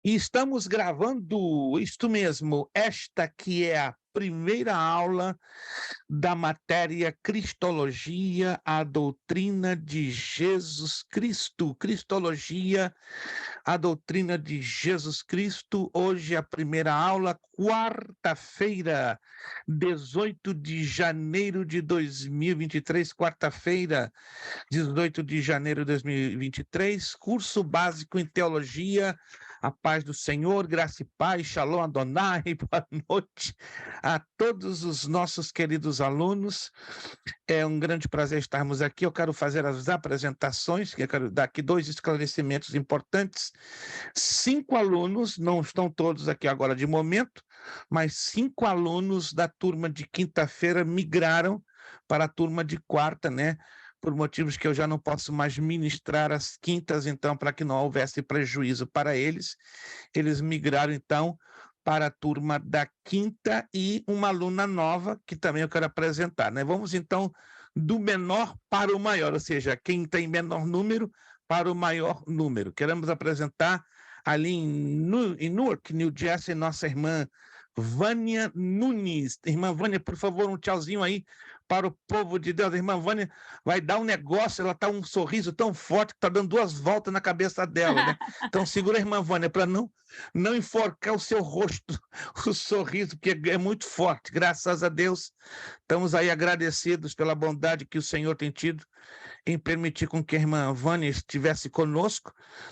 E estamos gravando, isto mesmo, esta que é a primeira aula da matéria Cristologia, a doutrina de Jesus Cristo. Cristologia, a doutrina de Jesus Cristo. Hoje a primeira aula, quarta-feira, 18 de janeiro de 2023, quarta-feira, 18 de janeiro de 2023, curso básico em teologia. A paz do Senhor, graça e paz, shalom Adonai, boa noite a todos os nossos queridos alunos. É um grande prazer estarmos aqui. Eu quero fazer as apresentações, que eu quero dar aqui 2 esclarecimentos importantes. 5 alunos, não estão todos aqui agora de momento, mas 5 alunos da turma de quinta-feira migraram para a turma de quarta, né? Por motivos que eu já não posso mais ministrar às quintas, então, para que não houvesse prejuízo para eles, eles migraram, então, para a turma da quinta e uma aluna nova, que também eu quero apresentar, né? Vamos, então, do menor para o maior, ou seja, quem tem menor número para o maior número. Queremos apresentar ali em Newark, New Jersey, nossa irmã Vânia Nunes. Irmã Vânia, por favor, um tchauzinho aí para o povo de Deus. A irmã Vânia vai dar um negócio, ela está um sorriso tão forte que está dando 2 voltas na cabeça dela, né? Então segura a irmã Vânia para não enforcar o seu rosto, o sorriso, porque é muito forte. Graças a Deus, estamos aí agradecidos pela bondade que o Senhor tem tido em permitir com que a irmã Vânia estivesse conosco,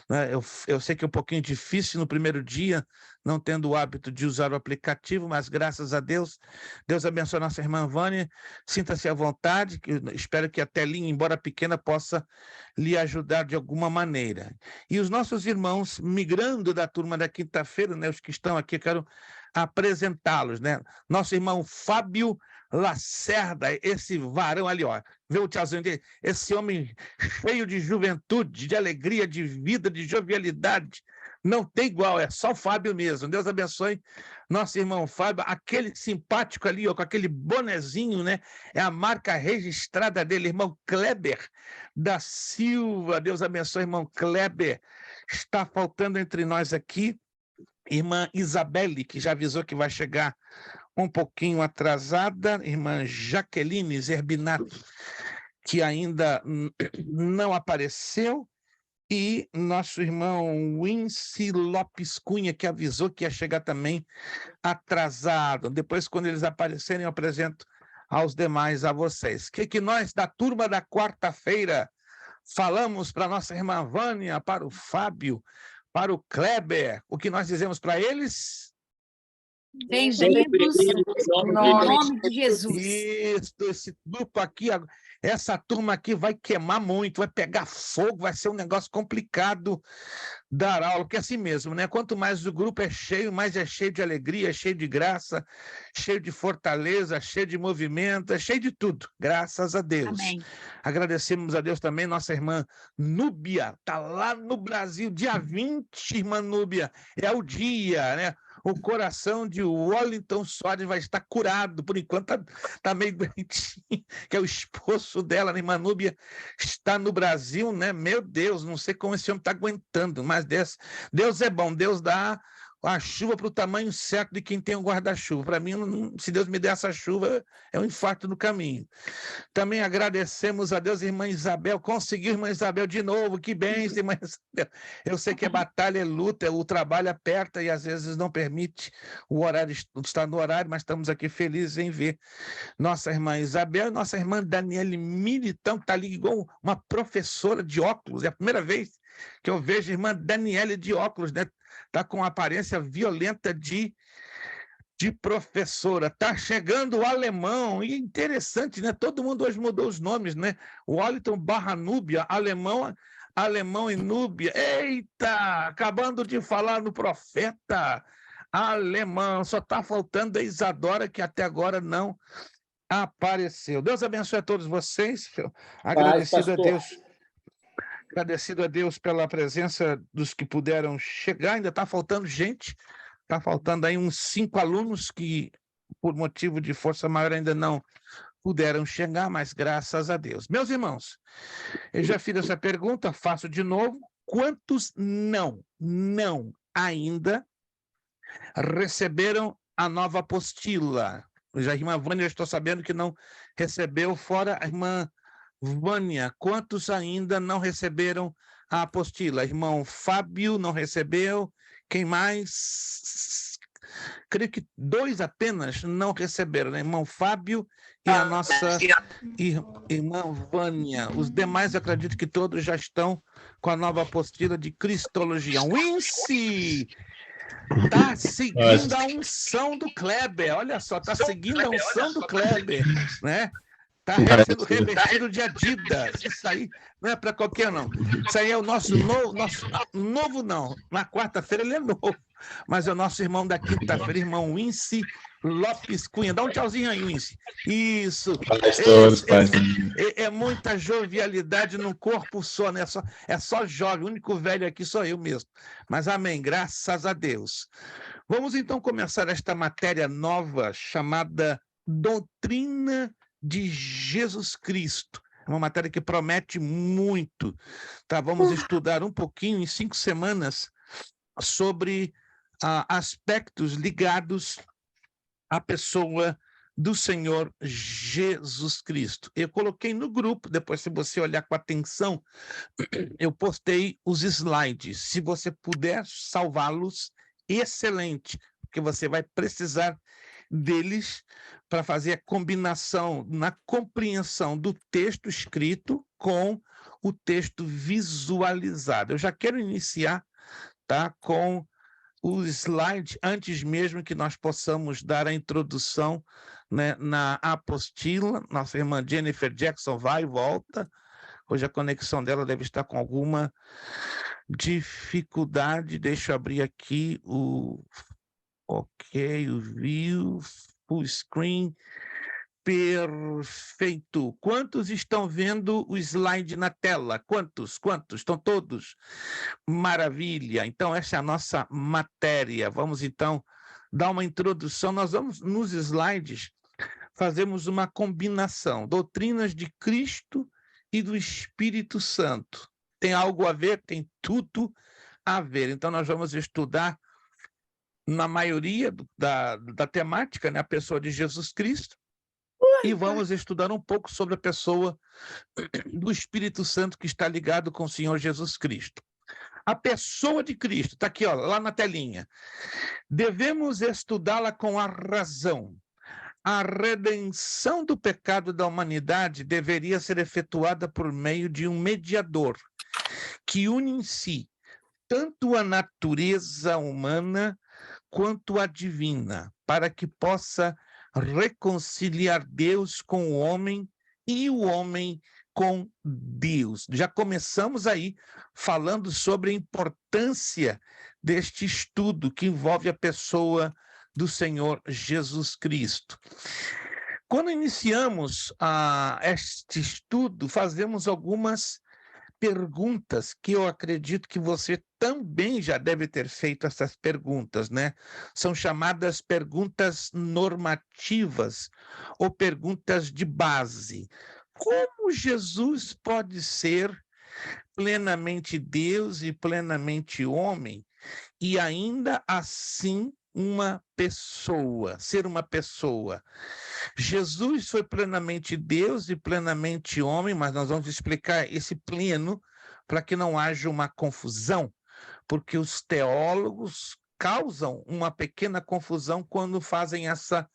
né? Eu sei que é um pouquinho difícil no primeiro dia, não tendo o hábito de usar o aplicativo, mas graças a Deus, Deus abençoe a nossa irmã Vânia, sinta-se à vontade, que espero que a telinha, embora pequena, possa lhe ajudar de alguma maneira. E os nossos irmãos migrando da turma da quinta-feira, né, os que estão aqui, eu quero apresentá-los, né? Nosso irmão Fábio Lacerda, esse varão ali, ó, vê o tchauzinho dele, esse homem cheio de juventude, de alegria, de vida, de jovialidade, não tem igual, é só o Fábio mesmo. Deus abençoe nosso irmão Fábio, aquele simpático ali, ó, com aquele bonezinho, né? É a marca registrada dele, irmão Kleber da Silva. Deus abençoe, irmão Kleber. Está faltando entre nós aqui irmã Isabelle, que já avisou que vai chegar um pouquinho atrasada, irmã Jaqueline Zerbinato, que ainda não apareceu, e nosso irmão Wincy Lopes Cunha, que avisou que ia chegar também atrasado. Depois, quando eles aparecerem, eu apresento aos demais a vocês. O que nós, da turma da quarta-feira, falamos para nossa irmã Vânia, para o Fábio, para o Kleber, o que nós dizemos para eles? Bem-vindos no nome de Jesus. Isso, esse grupo aqui, essa turma aqui vai queimar muito, vai pegar fogo, vai ser um negócio complicado dar aula, porque é assim mesmo, né? Quanto mais o grupo é cheio, mais é cheio de alegria, cheio de graça, cheio de fortaleza, cheio de movimento, é cheio de tudo, graças a Deus. Amém. Agradecemos a Deus também, nossa irmã Núbia, está lá no Brasil, dia 20, irmã Núbia, é o dia, né? O coração de Wellington Soares vai estar curado, por enquanto tá meio doentinho, que é o esposo dela, né? Irmã Núbia, está no Brasil, né? Meu Deus, não sei como esse homem está aguentando, mas Deus é bom, Deus dá a chuva para o tamanho certo de quem tem um guarda-chuva. Para mim, se Deus me der essa chuva, é um infarto no caminho. Também agradecemos a Deus, irmã Isabel. Conseguiu, irmã Isabel, de novo. Que bênção, irmã Isabel. Eu sei que é batalha, é luta, o trabalho aperta e às vezes não permite o horário estar no horário, mas estamos aqui felizes em ver nossa irmã Isabel e nossa irmã Daniele Militão, que está ali igual uma professora de óculos. É a primeira vez que eu vejo a irmã Daniele de óculos, né? Está com aparência violenta de professora. Está chegando o alemão, e interessante, né? Todo mundo hoje mudou os nomes, né? Wellington barra Núbia, alemão e Núbia. Eita! Acabando de falar no profeta alemão. Só está faltando a Isadora, que até agora não apareceu. Deus abençoe a todos vocês. Agradecido a Deus. Agradecido a Deus pela presença dos que puderam chegar. Ainda está faltando gente. Está faltando aí uns 5 alunos que, por motivo de força maior, ainda não puderam chegar, mas graças a Deus. Meus irmãos, eu já fiz essa pergunta, faço de novo. Quantos não ainda receberam a nova apostila. A irmã Vânia, eu estou sabendo que não recebeu, fora a irmã Vânia. Quantos ainda não receberam a apostila? Irmão Fábio não recebeu. Quem mais? Creio que 2 apenas não receberam, né? Irmão Fábio e a nossa irmã Vânia. Os demais, acredito que todos já estão com a nova apostila de Cristologia. Wincy! Tá seguindo a unção do Kleber, olha só, tá seguindo a unção do Kleber, né? Tá sendo revestido de Adidas. Isso aí não é para qualquer não. Isso aí é o nosso novo não. Na quarta-feira ele é novo, mas é o nosso irmão da quinta-feira, irmão Wincy Lopes Cunha. Dá um tchauzinho aí, Wincy. Isso. É muita jovialidade num corpo só, né? É só jovem. O único velho aqui sou eu mesmo. Mas amém, graças a Deus. Vamos então começar esta matéria nova chamada Doutrina de Jesus Cristo. É uma matéria que promete muito, tá? Vamos estudar um pouquinho, em 5 semanas, sobre aspectos ligados à pessoa do Senhor Jesus Cristo. Eu coloquei no grupo, depois se você olhar com atenção, eu postei os slides. Se você puder salvá-los, excelente, porque você vai precisar deles para fazer a combinação na compreensão do texto escrito com o texto visualizado. Eu já quero iniciar, tá, com o slide, antes mesmo que nós possamos dar a introdução, né, na apostila. Nossa irmã Jennifer Jackson vai e volta. Hoje a conexão dela deve estar com alguma dificuldade. Deixa eu abrir aqui o view, full screen. Perfeito. Quantos estão vendo o slide na tela? Quantos? Estão todos? Maravilha. Então, essa é a nossa matéria. Vamos, então, dar uma introdução. Nós vamos, nos slides, fazemos uma combinação. Doutrinas de Cristo e do Espírito Santo. Tem algo a ver? Tem tudo a ver. Então, nós vamos estudar, na maioria da temática, né, a pessoa de Jesus Cristo, e vamos estudar um pouco sobre a pessoa do Espírito Santo que está ligado com o Senhor Jesus Cristo. A pessoa de Cristo, está aqui, ó, lá na telinha. Devemos estudá-la com a razão. A redenção do pecado da humanidade deveria ser efetuada por meio de um mediador que une em si tanto a natureza humana quanto a divina, para que possa reconciliar Deus com o homem e o homem com Deus. Já começamos aí falando sobre a importância deste estudo que envolve a pessoa do Senhor Jesus Cristo. Quando iniciamos este estudo, fazemos algumas perguntas que eu acredito que você também já deve ter feito essas perguntas, né? São chamadas perguntas normativas ou perguntas de base. Como Jesus pode ser plenamente Deus e plenamente homem e ainda assim ser uma pessoa? Jesus foi plenamente Deus e plenamente homem, mas nós vamos explicar esse pleno para que não haja uma confusão, porque os teólogos causam uma pequena confusão quando fazem essa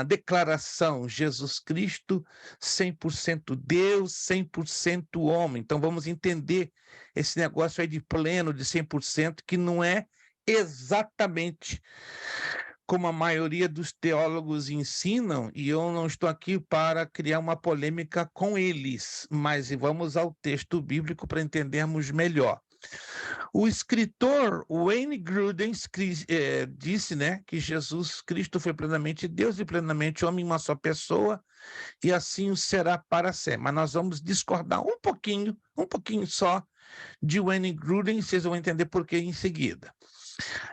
declaração: Jesus Cristo 100% Deus, 100% homem. Então vamos entender esse negócio aí de pleno, de 100%, que não é exatamente como a maioria dos teólogos ensinam, e eu não estou aqui para criar uma polêmica com eles, mas vamos ao texto bíblico para entendermos melhor. O escritor Wayne Grudem disse, né, que Jesus Cristo foi plenamente Deus e plenamente homem, uma só pessoa, e assim o será para sempre. Mas nós vamos discordar um pouquinho só de Wayne Grudem, vocês vão entender por que em seguida.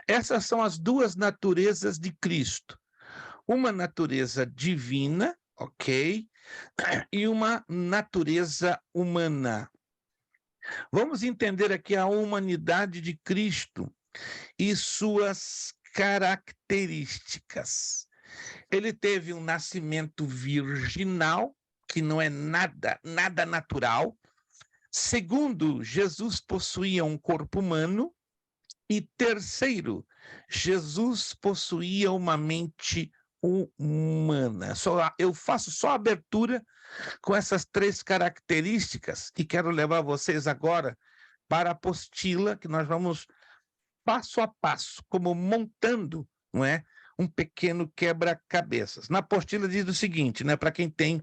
Essas são as duas naturezas de Cristo. Uma natureza divina, ok? E uma natureza humana. Vamos entender aqui a humanidade de Cristo e suas características. Ele teve um nascimento virginal, que não é nada natural. Segundo, Jesus possuía um corpo humano. E terceiro, Jesus possuía uma mente humana. Eu faço só a abertura com essas 3 características e quero levar vocês agora para a apostila, que nós vamos passo a passo, como montando, não é, um pequeno quebra-cabeças. Na apostila diz o seguinte, né, para quem tem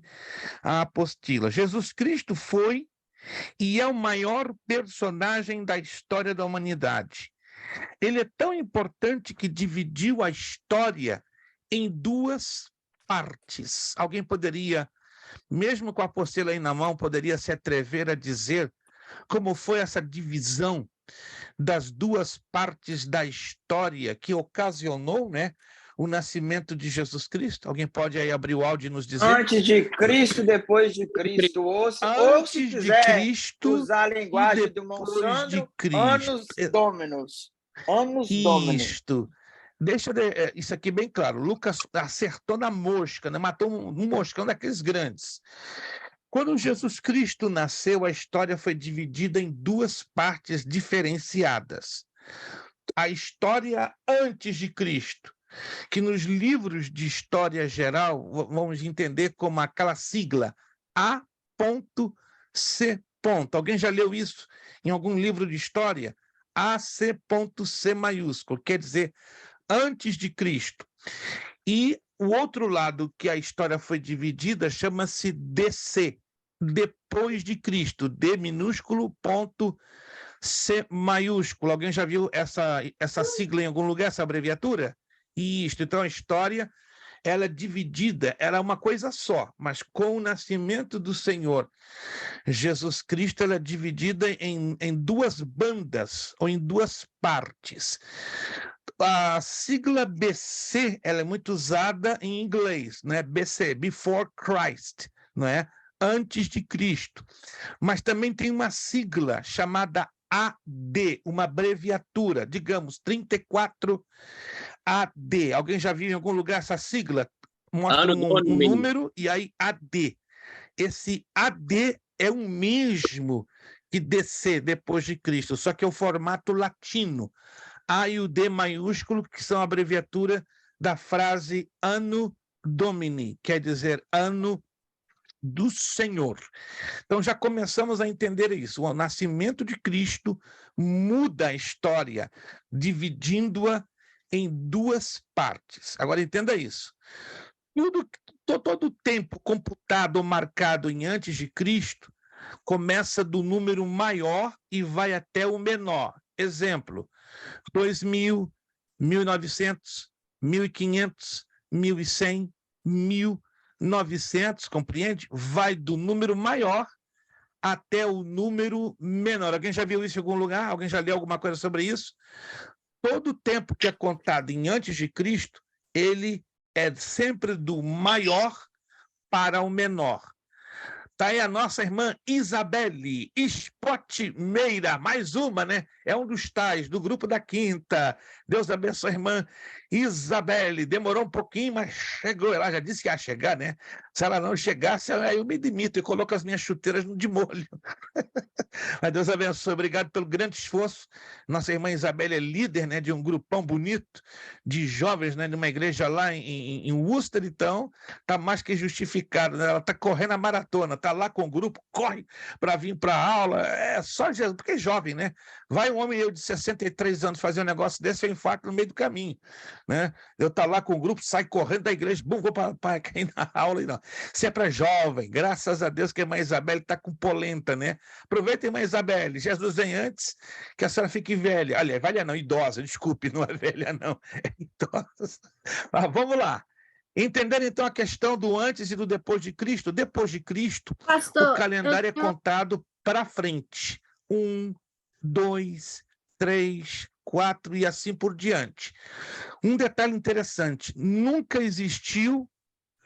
a apostila: Jesus Cristo foi e é o maior personagem da história da humanidade. Ele é tão importante que dividiu a história em 2 partes. Alguém poderia, mesmo com a apostila aí na mão, poderia se atrever a dizer como foi essa divisão das 2 partes da história que ocasionou, né, o nascimento de Jesus Cristo? Alguém pode aí abrir o áudio e nos dizer? Antes de Cristo, depois de Cristo. Ou se quiser de Cristo, usar a linguagem do depois de Monsanto, Cristo. Annus Dominus. Annus Domini. Isto. Deixa isso aqui bem claro. Lucas acertou na mosca, né? Matou um moscão daqueles grandes. Quando Jesus Cristo nasceu, a história foi dividida em 2 partes diferenciadas. A história antes de Cristo, que nos livros de história geral vamos entender como aquela sigla A.C. Alguém já leu isso em algum livro de história? AC.C maiúsculo, quer dizer, antes de Cristo. E o outro lado que a história foi dividida chama-se DC, depois de Cristo, D minúsculo, ponto C maiúsculo. Alguém já viu essa sigla em algum lugar, essa abreviatura? Isto, então a história, ela é dividida, ela é uma coisa só, mas com o nascimento do Senhor Jesus Cristo, ela é dividida em 2 bandas, ou em 2 partes. A sigla BC, ela é muito usada em inglês, né? BC, Before Christ, não é? Antes de Cristo. Mas também tem uma sigla chamada AD, uma abreviatura, digamos, 34 AD. Alguém já viu em algum lugar essa sigla? Mostra um número e aí AD. Esse AD é o mesmo que DC, depois de Cristo, só que é o formato latino. A e o D maiúsculo, que são a abreviatura da frase Anno Domini, quer dizer ano do Senhor. Então já começamos a entender isso. O nascimento de Cristo muda a história, dividindo-a em 2 partes. Agora entenda isso. Todo o tempo computado ou marcado em antes de Cristo começa do número maior e vai até o menor. Exemplo, 2000, 1900, 1500, 1100, 1900, compreende? Vai do número maior até o número menor. Alguém já viu isso em algum lugar? Alguém já leu alguma coisa sobre isso? Todo o tempo que é contado em antes de Cristo, ele é sempre do maior para o menor. Está aí a nossa irmã Isabelle Spot Meira, mais uma, né? É um dos tais, do grupo da Quinta. Deus abençoe a irmã Isabelle. Demorou um pouquinho, mas chegou. Ela já disse que ia chegar, né? Se ela não chegasse, aí eu me demito e coloco as minhas chuteiras de molho. Mas Deus abençoe. Obrigado pelo grande esforço. Nossa irmã Isabelle é líder, né, de um grupão bonito de jovens, né, de uma igreja lá em Worcester, então está mais que justificado, né? Ela está correndo a maratona, está lá com o grupo, corre para vir para a aula, é só Jesus, porque é jovem, né? Vai um homem eu de 63 anos fazer um negócio desse, eu infarto no meio do caminho, né? Eu tá lá com o grupo, sai correndo da igreja, bum, vou para cair na aula e não. Se é para jovem, graças a Deus que a irmã Isabelle está com polenta, né? Aproveita, irmã Isabelle, Jesus vem antes que a senhora fique velha. Aliás, velha não, idosa, desculpe, não é velha não, é idosa. Mas vamos lá. Entender então a questão do antes e do depois de Cristo. Depois de Cristo, Pastor, o calendário é contado para frente. 1, 2, 3, 4 e assim por diante. Um detalhe interessante, nunca existiu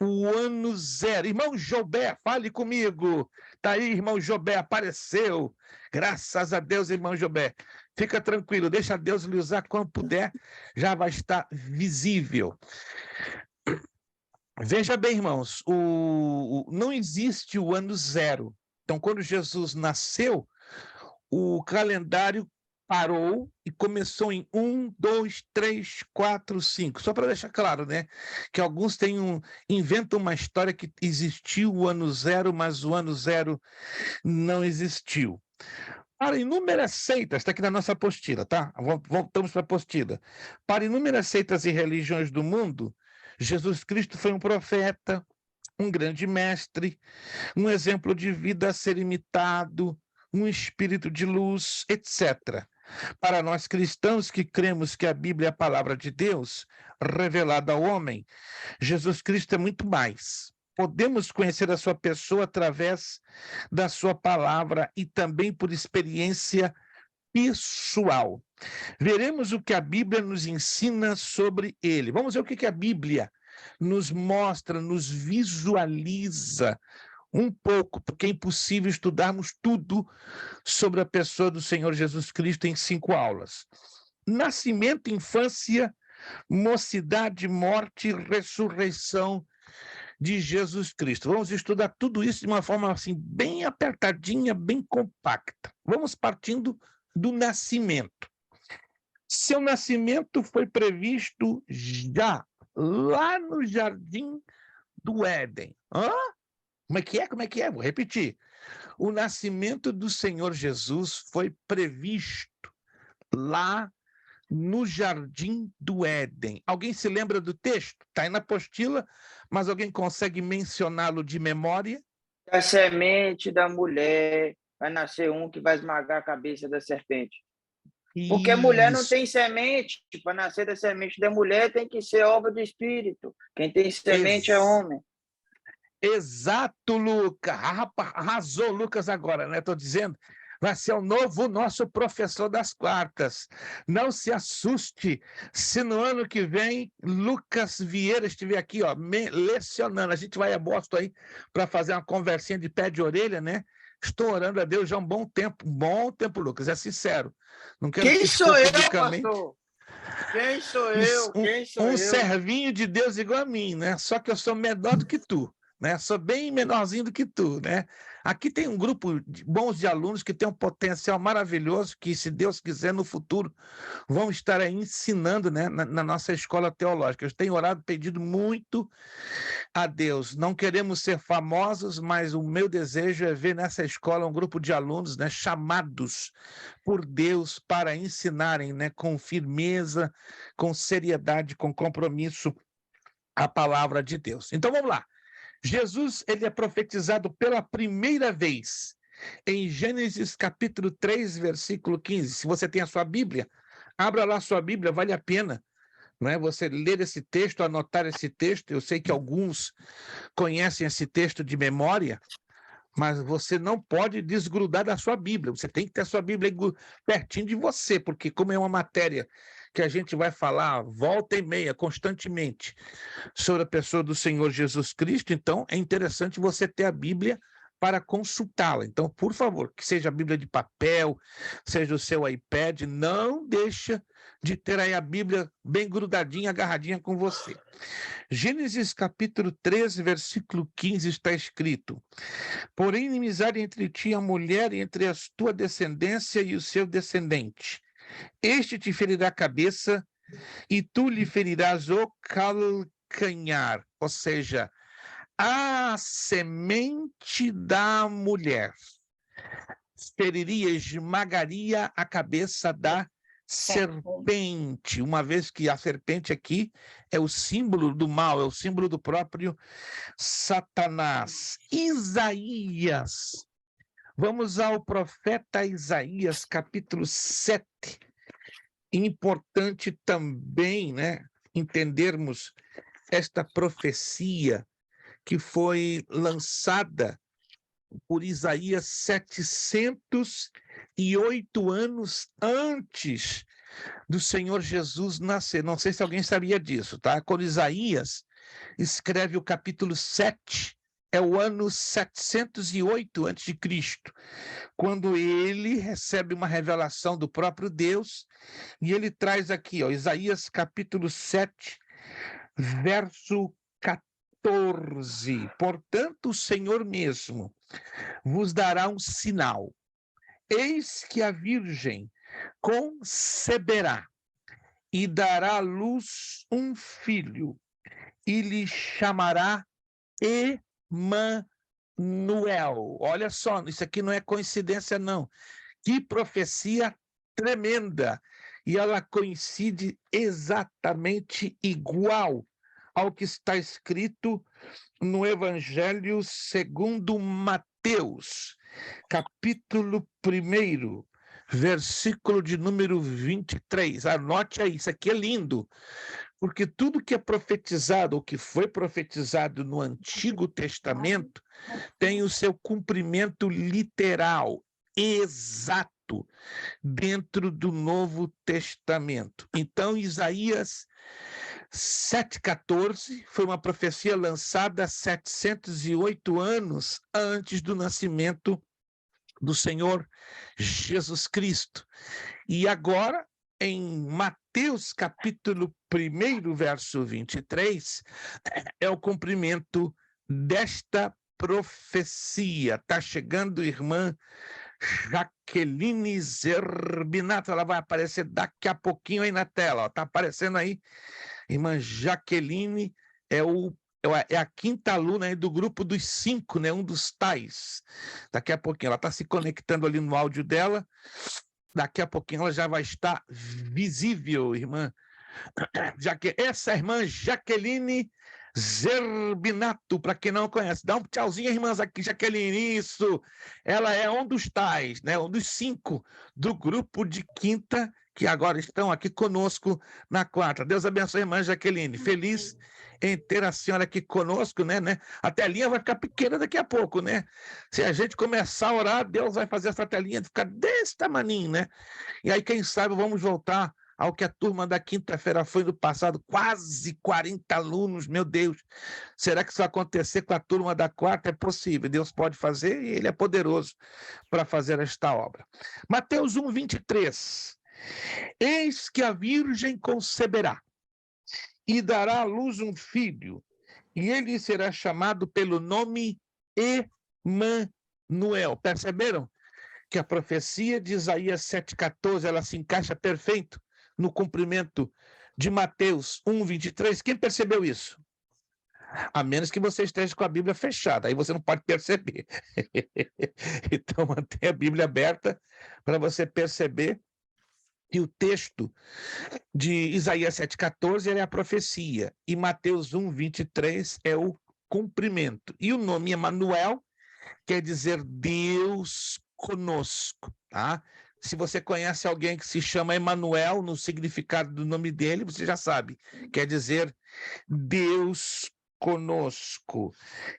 o ano 0. Irmão Jobé, fale comigo. Está aí, irmão Jobé, apareceu. Graças a Deus, irmão Jobé. Fica tranquilo, deixa Deus lhe usar quando puder, já vai estar visível. Veja bem, irmãos, não existe o ano zero. Então, quando Jesus nasceu, o calendário parou e começou em 1, 2, 3, 4, 5. Só para deixar claro, né? Que alguns inventam uma história que existiu o ano zero, mas o ano zero não existiu. Para inúmeras seitas, está aqui na nossa apostila, tá? Voltamos para a apostila. Para inúmeras seitas e religiões do mundo, Jesus Cristo foi um profeta, um grande mestre, um exemplo de vida a ser imitado, um espírito de luz, etc. Para nós cristãos que cremos que a Bíblia é a palavra de Deus, revelada ao homem, Jesus Cristo é muito mais. Podemos conhecer a sua pessoa através da sua palavra e também por experiência pessoal. Veremos o que a Bíblia nos ensina sobre ele. Vamos ver o que a Bíblia nos mostra, nos visualiza um pouco, porque é impossível estudarmos tudo sobre a pessoa do Senhor Jesus Cristo em 5 aulas. Nascimento, infância, mocidade, morte e ressurreição de Jesus Cristo. Vamos estudar tudo isso de uma forma assim bem apertadinha, bem compacta. Vamos partindo do nascimento. Seu nascimento foi previsto já lá no Jardim do Éden. Como é que é? Como é que é? Vou repetir. O nascimento do Senhor Jesus foi previsto lá no Jardim do Éden. Alguém se lembra do texto? Está aí na apostila, mas alguém consegue mencioná-lo de memória? Da semente da mulher vai nascer um que vai esmagar a cabeça da serpente. Porque a mulher não Isso. tem semente. Para nascer da semente da mulher tem que ser obra do Espírito. Quem tem semente é homem. Exato, Lucas. Arrasou, Lucas, agora, né? Estou dizendo. Vai ser o novo nosso professor das quartas. Não se assuste se no ano que vem Lucas Vieira estiver aqui, ó, lecionando. A gente vai a Boston aí para fazer uma conversinha de pé de orelha, né? Estou orando a Deus já há um bom tempo, Lucas, é sincero. Não quero Quem te sou eu, publicamente. pastor? Quem sou eu? Quem sou eu? Servinho de Deus igual a mim, né? Só que eu sou menor do que tu. Né? Sou bem menorzinho do que tu, né? Aqui tem um grupo bons de alunos que tem um potencial maravilhoso que, se Deus quiser, no futuro vão estar aí ensinando, né, na nossa escola teológica. Eu tenho orado, pedido muito a Deus. Não queremos ser famosos, mas o meu desejo é ver nessa escola um grupo de alunos, né, chamados por Deus para ensinarem, né, com firmeza, com seriedade, com compromisso, a palavra de Deus. Então vamos lá. Jesus, ele é profetizado pela primeira vez em Gênesis capítulo 3, versículo 15. Se você tem a sua Bíblia, abra lá a sua Bíblia, vale a pena, não é? Você ler esse texto, anotar esse texto. Eu sei que alguns conhecem esse texto de memória, mas você não pode desgrudar da sua Bíblia. Você tem que ter a sua Bíblia pertinho de você, porque como é uma matéria que a gente vai falar volta e meia, constantemente, sobre a pessoa do Senhor Jesus Cristo, então é interessante você ter a Bíblia para consultá-la. Então, por favor, que seja a Bíblia de papel, seja o seu iPad, não deixa de ter aí a Bíblia bem grudadinha, agarradinha com você. Gênesis capítulo 13, versículo 15 está escrito: porém, inimizade entre ti e a mulher, e entre a tua descendência e o seu descendente. Este te ferirá a cabeça, e tu lhe ferirás o calcanhar, ou seja, a semente da mulher feriria, esmagaria a cabeça da serpente, uma vez que a serpente aqui é o símbolo do mal, é o símbolo do próprio Satanás. Isaías. Vamos ao profeta Isaías, capítulo 7. Importante também, né, entendermos esta profecia que foi lançada por Isaías 708 anos antes do Senhor Jesus nascer. Não sei se alguém sabia disso, tá? Quando Isaías escreve o capítulo 7 é o ano 708 a.C., quando ele recebe uma revelação do próprio Deus, e ele traz aqui, ó, Isaías capítulo 7, verso 14. Portanto, o Senhor mesmo vos dará um sinal. Eis que a virgem conceberá e dará à luz um filho, e lhe chamará Emanuel. Olha só, isso aqui não é coincidência, não. Que profecia tremenda! E ela coincide exatamente igual ao que está escrito no Evangelho segundo Mateus, capítulo 1, versículo de número 23. Anote aí, isso aqui é lindo, porque tudo que é profetizado, ou que foi profetizado no Antigo Testamento, tem o seu cumprimento literal, exato, dentro do Novo Testamento. Então, Isaías 7,14 foi uma profecia lançada 708 anos antes do nascimento do Senhor Jesus Cristo. E agora, em Mateus capítulo 1, verso 23, é o cumprimento desta profecia. Está chegando, irmã Jaqueline Zerbinato, ela vai aparecer daqui a pouquinho aí na tela. Está aparecendo aí. Irmã Jaqueline é a quinta aluna aí do grupo dos 5, né? Um dos tais. Daqui a pouquinho, ela está se conectando ali no áudio dela. Daqui a pouquinho ela já vai estar visível, irmã. Essa irmã Jaqueline Zerbinato, para quem não conhece, dá um tchauzinho, irmãs, aqui, Jaqueline, isso. Ela é um dos tais, né? Um dos 5 do grupo de quinta, que agora estão aqui conosco na quarta. Deus abençoe, irmã Jaqueline. Feliz em ter a senhora aqui conosco, né? A telinha vai ficar pequena daqui a pouco, né? Se a gente começar a orar, Deus vai fazer essa telinha ficar desse tamaninho, né? E aí, quem sabe, vamos voltar ao que a turma da quinta-feira foi no passado, quase 40 alunos, meu Deus. Será que isso vai acontecer com a turma da quarta? É possível, Deus pode fazer e Ele é poderoso para fazer esta obra. Mateus 1, 23. Eis que a virgem conceberá e dará à luz um filho, e ele será chamado pelo nome Emanuel. Perceberam que a profecia de Isaías 7,14 ela se encaixa perfeito no cumprimento de Mateus 1, 23. Quem percebeu isso? A menos que você esteja com a Bíblia fechada, aí você não pode perceber. Então, mantenha a Bíblia aberta para você perceber que o texto de Isaías 7,14 é a profecia, e Mateus 1, 23 é o cumprimento. E o nome Emanuel quer dizer Deus conosco, tá? Se você conhece alguém que se chama Emanuel, no significado do nome dele, você já sabe, quer dizer Deus conosco.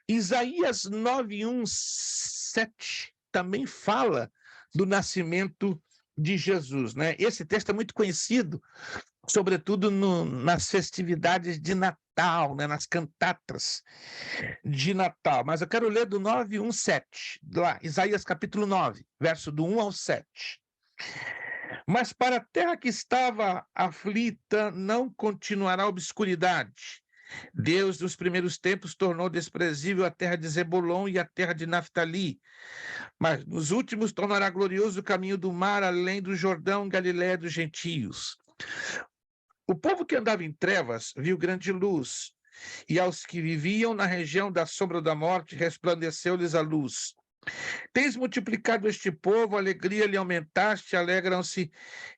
Isaías 9, 1, 7 também fala do nascimento de Jesus, né? Esse texto é muito conhecido, sobretudo nas festividades de Natal, né? Nas cantatas de Natal. Mas eu quero ler do 9, 1, 7, lá, Isaías capítulo 9, verso do 1 ao 7. Mas para a terra que estava aflita não continuará a obscuridade. Deus dos primeiros tempos tornou desprezível a terra de Zebulon e a terra de Naftali, mas nos últimos tornará glorioso o caminho do mar, além do Jordão, Galiléia dos gentios. O povo que andava em trevas viu grande luz, e aos que viviam na região da sombra da morte resplandeceu-lhes a luz. Tens multiplicado este povo, a alegria lhe aumentaste, alegram-se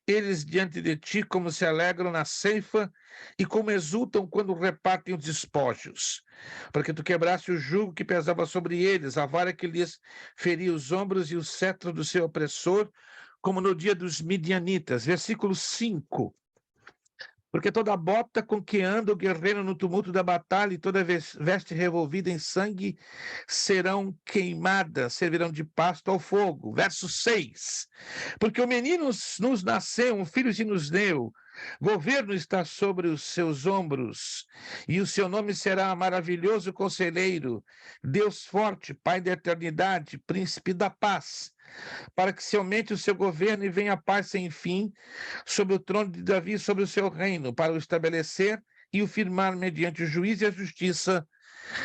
eles diante de ti, como se alegram na ceifa, e como exultam quando repartem os despojos. Porque tu quebraste o jugo que pesava sobre eles, a vara que lhes feria os ombros e o cetro do seu opressor, como no dia dos midianitas. Versículo 5. Porque toda bota com que anda o guerreiro no tumulto da batalha e toda veste revolvida em sangue serão queimadas, servirão de pasto ao fogo. Verso 6. Porque o menino nos nasceu, um filho se nos deu, governo está sobre os seus ombros, e o seu nome será maravilhoso conselheiro, Deus forte, Pai da eternidade, príncipe da paz, para que se aumente o seu governo e venha a paz sem fim sobre o trono de Davi, sobre o seu reino, para o estabelecer e o firmar mediante o juízo e a justiça,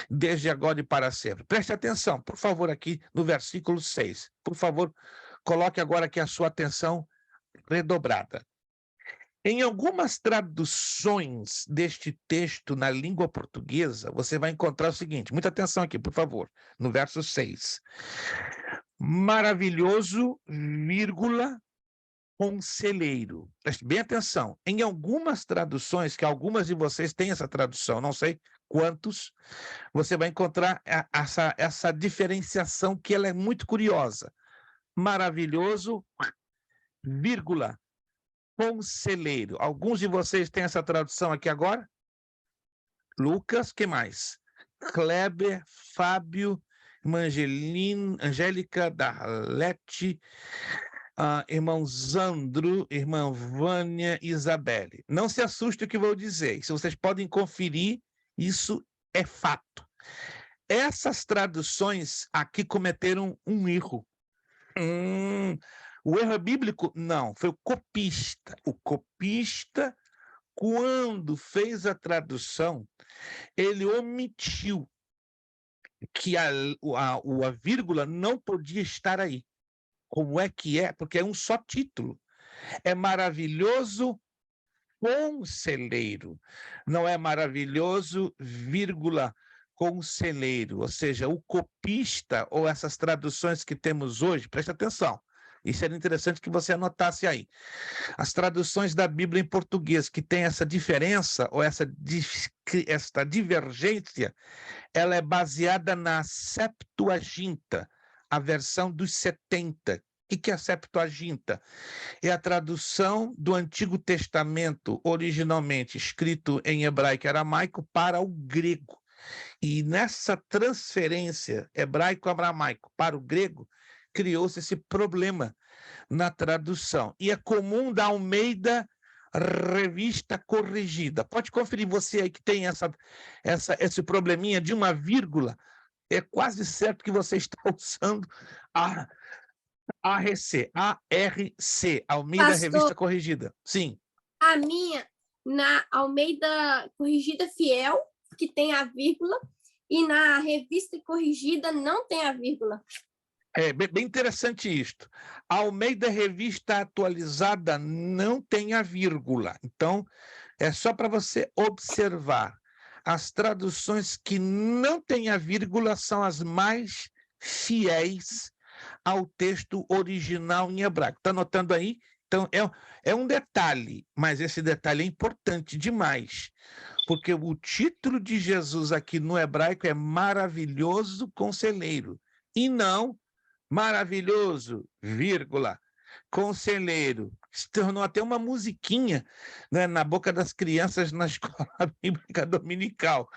desde agora e para sempre. Preste atenção, por favor, aqui no versículo 6. Por favor, coloque agora aqui a sua atenção redobrada. Em algumas traduções deste texto na língua portuguesa, você vai encontrar o seguinte, muita atenção aqui, por favor, no verso 6. Maravilhoso, vírgula, conselheiro. Preste bem atenção. Em algumas traduções, que algumas de vocês têm essa tradução, não sei quantos, você vai encontrar essa diferenciação que ela é muito curiosa. Maravilhoso, vírgula, conselheiro. Alguns de vocês têm essa tradução aqui agora? Lucas, que mais? Kleber, Fábio, Angélica, Darlete, irmão Zandro, irmã Vânia, Isabelle. Não se assuste o que vou dizer. Se vocês podem conferir, isso é fato. Essas traduções aqui cometeram um erro. O erro é bíblico? Não, foi o copista. O copista, quando fez a tradução, ele omitiu que a vírgula não podia estar aí. Como é que é? Porque é um só título. É maravilhoso conselheiro. Não é maravilhoso, vírgula, conselheiro. Ou seja, o copista, ou essas traduções que temos hoje, presta atenção, isso era interessante que você anotasse aí. As traduções da Bíblia em português que tem essa diferença, ou essa divergência, ela é baseada na Septuaginta, a versão dos 70. O que é a Septuaginta? É a tradução do Antigo Testamento, originalmente escrito em hebraico e aramaico, para o grego. E nessa transferência hebraico-aramaico para o grego, criou-se esse problema na tradução. E é comum da Almeida Revista Corrigida. Pode conferir você aí que tem esse probleminha de uma vírgula. É quase certo que você está usando a ARC, Almeida Pastor, Revista Corrigida. Sim. a minha, na Almeida Corrigida Fiel, que tem a vírgula, e na Revista Corrigida não tem a vírgula. É bem interessante isto. A Almeida Revista Atualizada não tem a vírgula. Então, é só para você observar. As traduções que não têm a vírgula são as mais fiéis ao texto original em hebraico. Está anotando aí? Então, é um detalhe, mas esse detalhe é importante demais, porque o título de Jesus aqui no hebraico é maravilhoso conselheiro, e não maravilhoso, vírgula, conselheiro. Se tornou até uma musiquinha, né, na boca das crianças na escola bíblica dominical.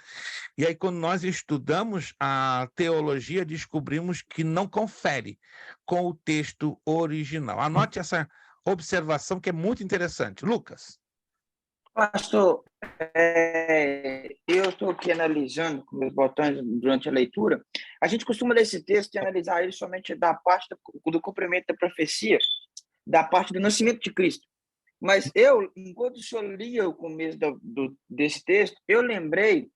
E aí, quando nós estudamos a teologia, descobrimos que não confere com o texto original. Anote essa observação que é muito interessante. Lucas. Pastor, eu estou aqui analisando com meus botões durante a leitura. A gente costuma ler esse texto e analisar ele somente da parte do cumprimento da profecia, da parte do nascimento de Cristo. Mas enquanto o senhor lia o começo desse texto, eu lembrei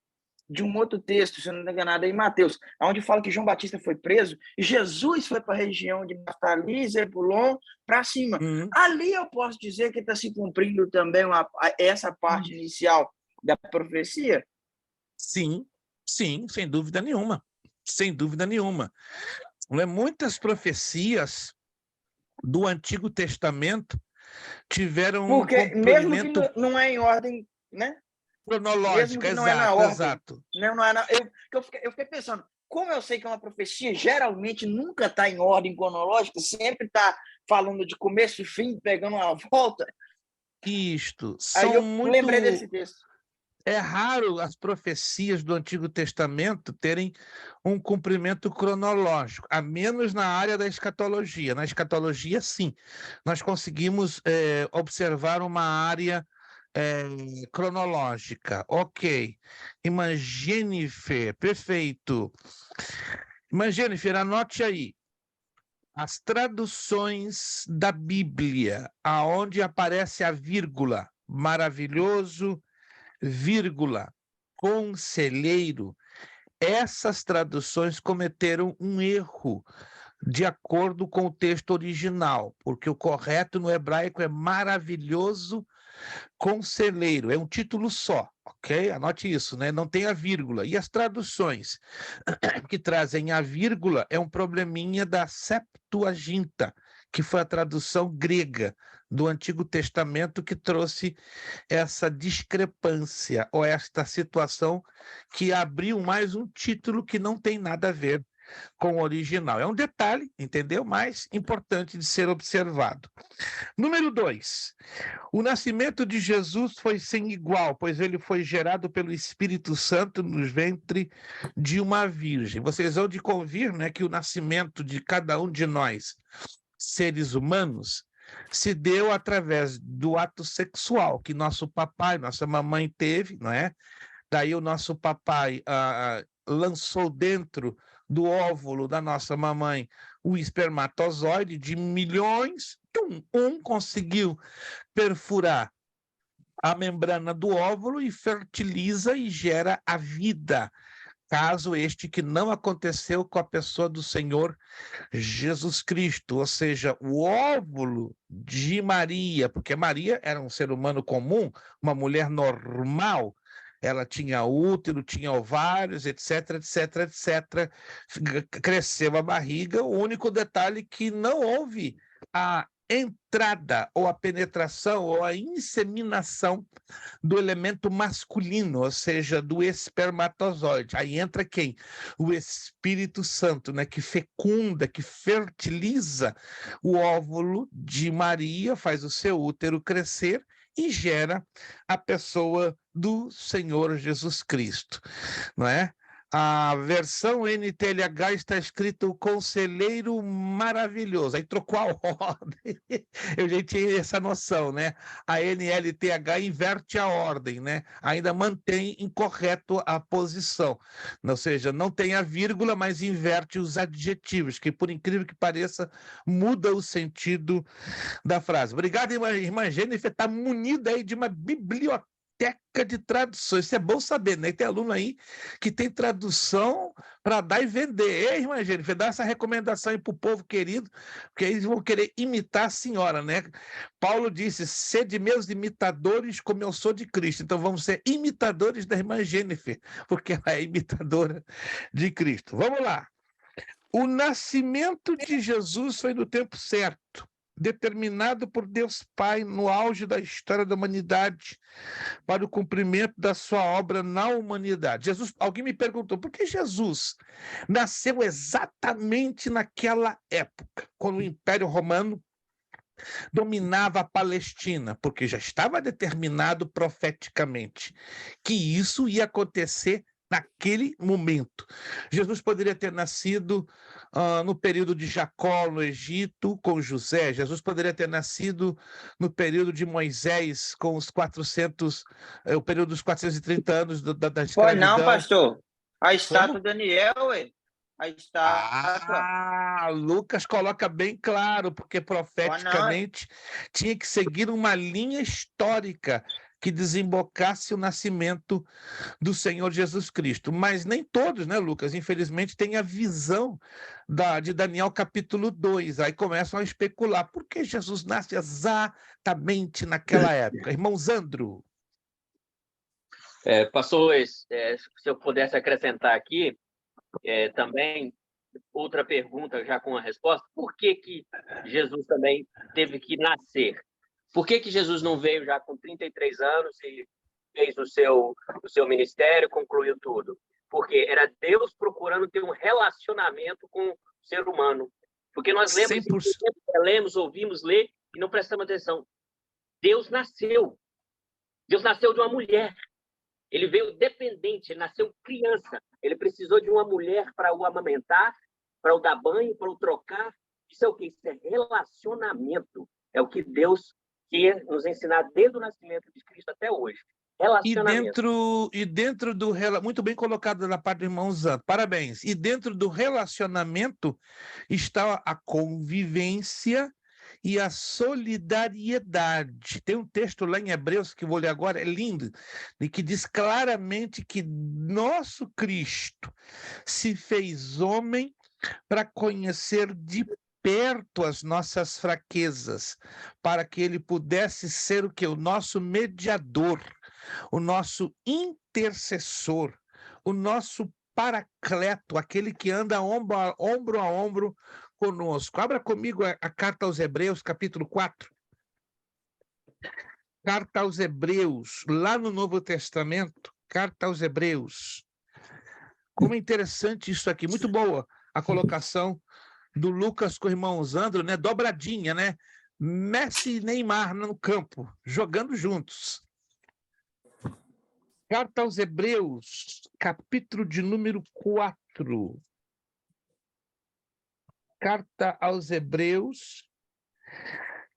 de um outro texto, se eu não me engano, em Mateus, onde fala que João Batista foi preso e Jesus foi para a região de Naftali, Zebulon, para cima. Ali eu posso dizer que está se cumprindo também essa parte inicial da profecia? Sim, sim, sem dúvida nenhuma. Sem dúvida nenhuma. Muitas profecias do Antigo Testamento tiveram porque um complemento... mesmo que não é em ordem, né? Cronológica, não é na ordem, exato. Não é eu fiquei pensando, como eu sei que é uma profecia, geralmente nunca está em ordem cronológica, sempre está falando de começo e fim, pegando uma volta. Isto. Aí São eu muito. lembrei desse texto. É raro as profecias do Antigo Testamento terem um cumprimento cronológico, a menos na área da escatologia. Na escatologia, sim, nós conseguimos observar uma área cronológica. Ok. Irmã Jennifer, perfeito. Irmã Jennifer, anote aí. As traduções da Bíblia, aonde aparece a vírgula, maravilhoso, vírgula, conselheiro, essas traduções cometeram um erro de acordo com o texto original, porque o correto no hebraico é maravilhoso conselheiro, é um título só, ok? Anote isso, né? Não tem a vírgula. E as traduções que trazem a vírgula é um probleminha da Septuaginta, que foi a tradução grega do Antigo Testamento que trouxe essa discrepância ou esta situação que abriu mais um título que não tem nada a ver com o original. É um detalhe, entendeu? Mas importante de ser observado. Número 2. O nascimento de Jesus foi sem igual, pois ele foi gerado pelo Espírito Santo no ventre de uma virgem. Vocês vão de convir, né, que o nascimento de cada um de nós, seres humanos, se deu através do ato sexual que nosso papai, nossa mamãe teve, não é? Daí o nosso papai lançou dentro do óvulo da nossa mamãe o espermatozoide de milhões, um conseguiu perfurar a membrana do óvulo e fertiliza e gera a vida. Caso este que não aconteceu com a pessoa do Senhor Jesus Cristo, ou seja, o óvulo de Maria, porque Maria era um ser humano comum, uma mulher normal, ela tinha útero, tinha ovários, etc, etc, etc. Cresceu a barriga, o único detalhe que não houve a entrada ou a penetração ou a inseminação do elemento masculino, ou seja, do espermatozoide. Aí entra quem? O Espírito Santo, né, que fecunda, que fertiliza o óvulo de Maria, faz o seu útero crescer e gera a pessoa do Senhor Jesus Cristo, não é? A versão NTLH está escrito Conselheiro Maravilhoso. Aí trocou a ordem. Eu já tinha essa noção, né? A NLTH inverte a ordem, né? Ainda mantém incorreto a posição. Ou seja, não tem a vírgula, mas inverte os adjetivos, que por incrível que pareça, muda o sentido da frase. Obrigado, irmã Jennifer, está munida aí de uma biblioteca de traduções. Isso é bom saber, né? Tem aluno aí que tem tradução para dar e vender. Ei, irmã Jennifer, dá essa recomendação aí para o povo querido, porque eles vão querer imitar a senhora, né? Paulo disse, sede meus imitadores como eu sou de Cristo. Então vamos ser imitadores da irmã Jennifer, porque ela é imitadora de Cristo. Vamos lá. O nascimento de Jesus foi no tempo certo, determinado por Deus Pai no auge da história da humanidade, para o cumprimento da sua obra na humanidade. Jesus, alguém me perguntou, por que Jesus nasceu exatamente naquela época, quando o Império Romano dominava a Palestina? Porque já estava determinado profeticamente que isso ia acontecer naquele momento. Jesus poderia ter nascido no período de Jacó, no Egito, com José. Jesus poderia ter nascido no período de Moisés, com os 400, o período dos 430 anos da Pode não, escravidão. pastor. A Como? estátua de Daniel, ué. A estátua. Lucas coloca bem claro, porque profeticamente tinha que seguir uma linha histórica que desembocasse o nascimento do Senhor Jesus Cristo. Mas nem todos, né, Lucas? Infelizmente, têm a visão de Daniel capítulo 2. Aí começam a especular. Por que Jesus nasce exatamente naquela época? Irmão Zandro. Pastor, se eu pudesse acrescentar aqui, também, outra pergunta já com a resposta, por que Jesus também teve que nascer? Por que Jesus não veio já com 33 anos e fez o seu ministério, concluiu tudo? Porque era Deus procurando ter um relacionamento com o ser humano. Porque nós lemos, 100%. lemos, ouvimos ler e não prestamos atenção. Deus nasceu. Deus nasceu de uma mulher. Ele veio dependente, ele nasceu criança. Ele precisou de uma mulher para o amamentar, para o dar banho, para o trocar. Isso é o quê? Isso é relacionamento. É o que Deus quer nos ensinar desde o nascimento de Cristo até hoje. Relacionamento. E dentro do... Muito bem colocado da parte do irmão Zan. Parabéns. E dentro do relacionamento está a convivência e a solidariedade. Tem um texto lá em Hebreus, que eu vou ler agora, é lindo, e que diz claramente que nosso Cristo se fez homem para conhecer de perto as nossas fraquezas, para que ele pudesse ser o que? O nosso mediador, o nosso intercessor, o nosso paracleto, aquele que anda ombro a ombro conosco. Abra comigo a carta aos Hebreus, capítulo 4. Carta aos Hebreus, lá no Novo Testamento, carta aos Hebreus. Como é interessante isso aqui, muito boa a colocação do Lucas com o irmão Zandro, né? Dobradinha, né? Messi e Neymar no campo, jogando juntos. Carta aos Hebreus, capítulo de número 4. Carta aos Hebreus,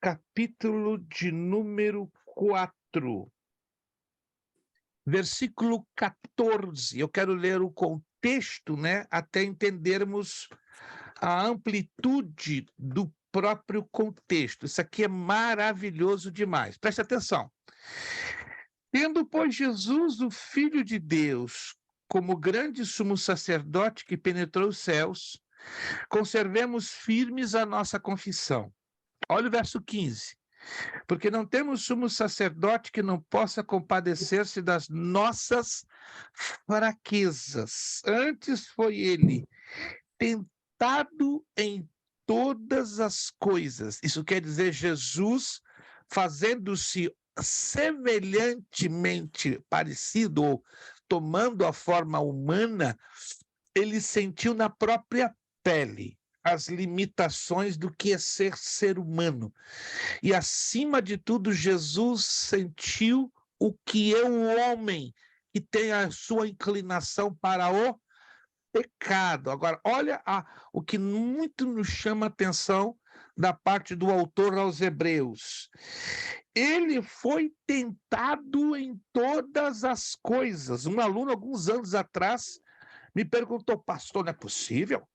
capítulo de número 4. Versículo 14. Eu quero ler o contexto, né? Até entendermos a amplitude do próprio contexto. Isso aqui é maravilhoso demais. Preste atenção. Tendo, pois, Jesus, o Filho de Deus, como grande sumo sacerdote que penetrou os céus, conservemos firmes a nossa confissão. Olha o verso 15. Porque não temos sumo sacerdote que não possa compadecer-se das nossas fraquezas. Antes foi ele tentado em todas as coisas. Isso quer dizer Jesus fazendo-se semelhantemente parecido, ou tomando a forma humana, ele sentiu na própria pele as limitações do que é ser humano. E, acima de tudo, Jesus sentiu o que é o homem, que tem a sua inclinação para o pecado. Agora, olha o que muito nos chama a atenção da parte do autor aos Hebreus. Ele foi tentado em todas as coisas. Um aluno, alguns anos atrás, me perguntou: pastor, não é possível?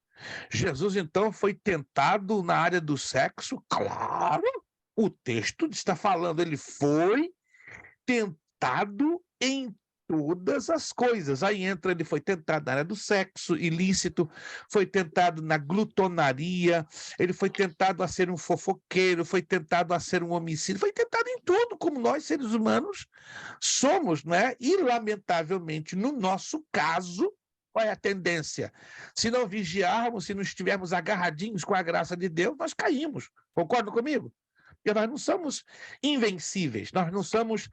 Jesus, então, foi tentado na área do sexo? Claro! O texto está falando, ele foi tentado em todas as coisas. Aí entra, ele foi tentado na área do sexo ilícito, foi tentado na glutonaria, ele foi tentado a ser um fofoqueiro, foi tentado a ser um homicídio, foi tentado em tudo, como nós, seres humanos, somos, não é? E, lamentavelmente, no nosso caso, qual é a tendência? Se não vigiarmos, se não estivermos agarradinhos com a graça de Deus, nós caímos. Concordam comigo? Porque nós não somos invencíveis, nós não somos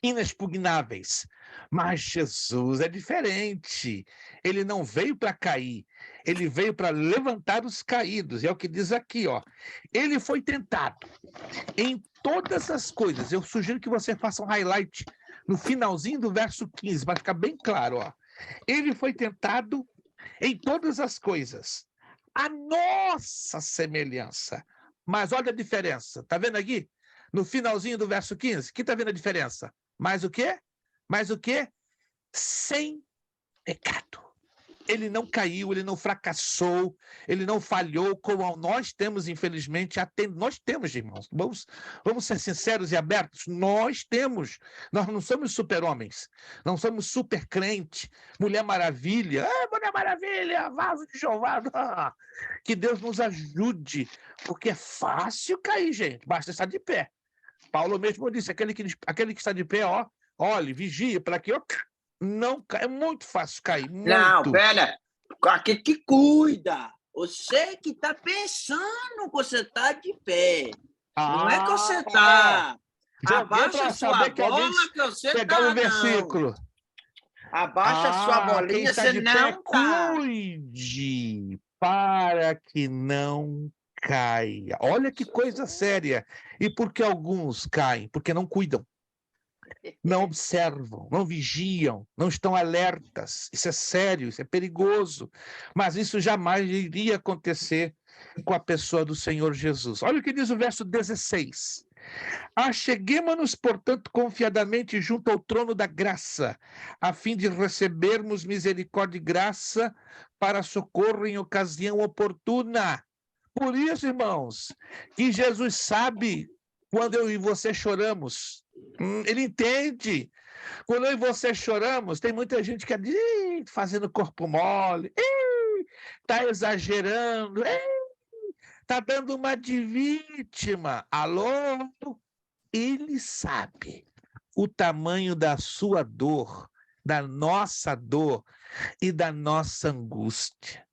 inexpugnáveis. Mas Jesus é diferente. Ele não veio para cair, ele veio para levantar os caídos. É o que diz aqui, ó. Ele foi tentado em todas as coisas. Eu sugiro que você faça um highlight no finalzinho do verso 15, para ficar bem claro, ó. Ele foi tentado em todas as coisas, a nossa semelhança. Mas olha a diferença, tá vendo aqui? No finalzinho do verso 15, que tá vendo a diferença? Mais o quê? Mais o quê? Sem pecado. Ele não caiu, ele não fracassou, ele não falhou, como nós temos, infelizmente, nós temos, irmãos, vamos ser sinceros e abertos, nós não somos super-homens, não somos super-crente, Mulher Maravilha, Mulher Maravilha, vaso de Jeová, que Deus nos ajude, porque é fácil cair, gente, basta estar de pé. Paulo mesmo disse, aquele que está de pé, ó, olhe, vigie, para que não cai, é muito fácil cair, muito. Não, pera, aquele que cuida, você que está pensando que você está de pé, não é que você está, abaixa a sua bola que você está, não. Versículo. Abaixa a sua bolinha, você não está. Cuide para que não caia. Olha que coisa séria. E por que alguns caem? Porque não cuidam, não observam, não vigiam, não estão alertas. Isso é sério, isso é perigoso. Mas isso jamais iria acontecer com a pessoa do Senhor Jesus. Olha o que diz o verso 16. Acheguemo-nos, portanto, confiadamente junto ao trono da graça, a fim de recebermos misericórdia e graça para socorro em ocasião oportuna. Por isso, irmãos, que Jesus sabe quando eu e você choramos. Ele entende. Quando eu e você choramos, tem muita gente que é fazendo corpo mole, está exagerando, está dando uma de vítima. Alô? Ele sabe o tamanho da sua dor, da nossa dor e da nossa angústia.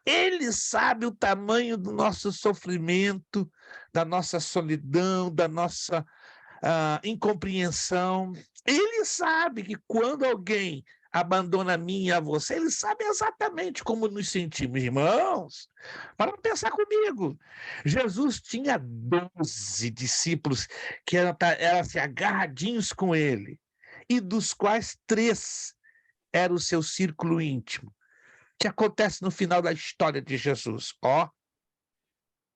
Ele sabe o tamanho do nosso sofrimento, da nossa solidão, da nossa incompreensão. Ele sabe que quando alguém abandona a mim e a você, ele sabe exatamente como nos sentimos, irmãos. Para pensar comigo. Jesus tinha 12 discípulos que eram assim, agarradinhos com ele, e dos quais 3 era o seu círculo íntimo. O que acontece no final da história de Jesus?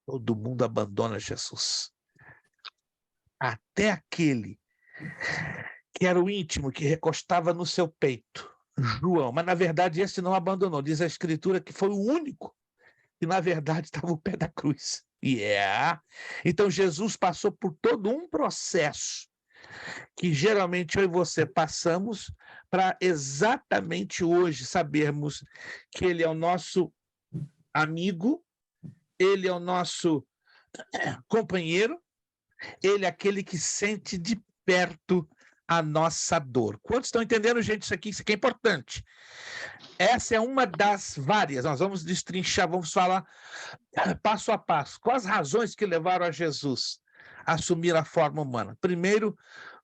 Todo mundo abandona Jesus. Até aquele que era o íntimo, que recostava no seu peito, João. Mas, na verdade, esse não abandonou. Diz a Escritura que foi o único que, na verdade, estava ao pé da cruz. Então, Jesus passou por todo um processo que, geralmente, eu e você passamos para exatamente hoje sabermos que Ele é o nosso amigo, Ele é o nosso companheiro, Ele é aquele que sente de perto a nossa dor. Quantos estão entendendo, gente? Isso aqui é importante. Essa é uma das várias. Nós vamos destrinchar, vamos falar passo a passo. Quais as razões que levaram a Jesus a assumir a forma humana? Primeiro,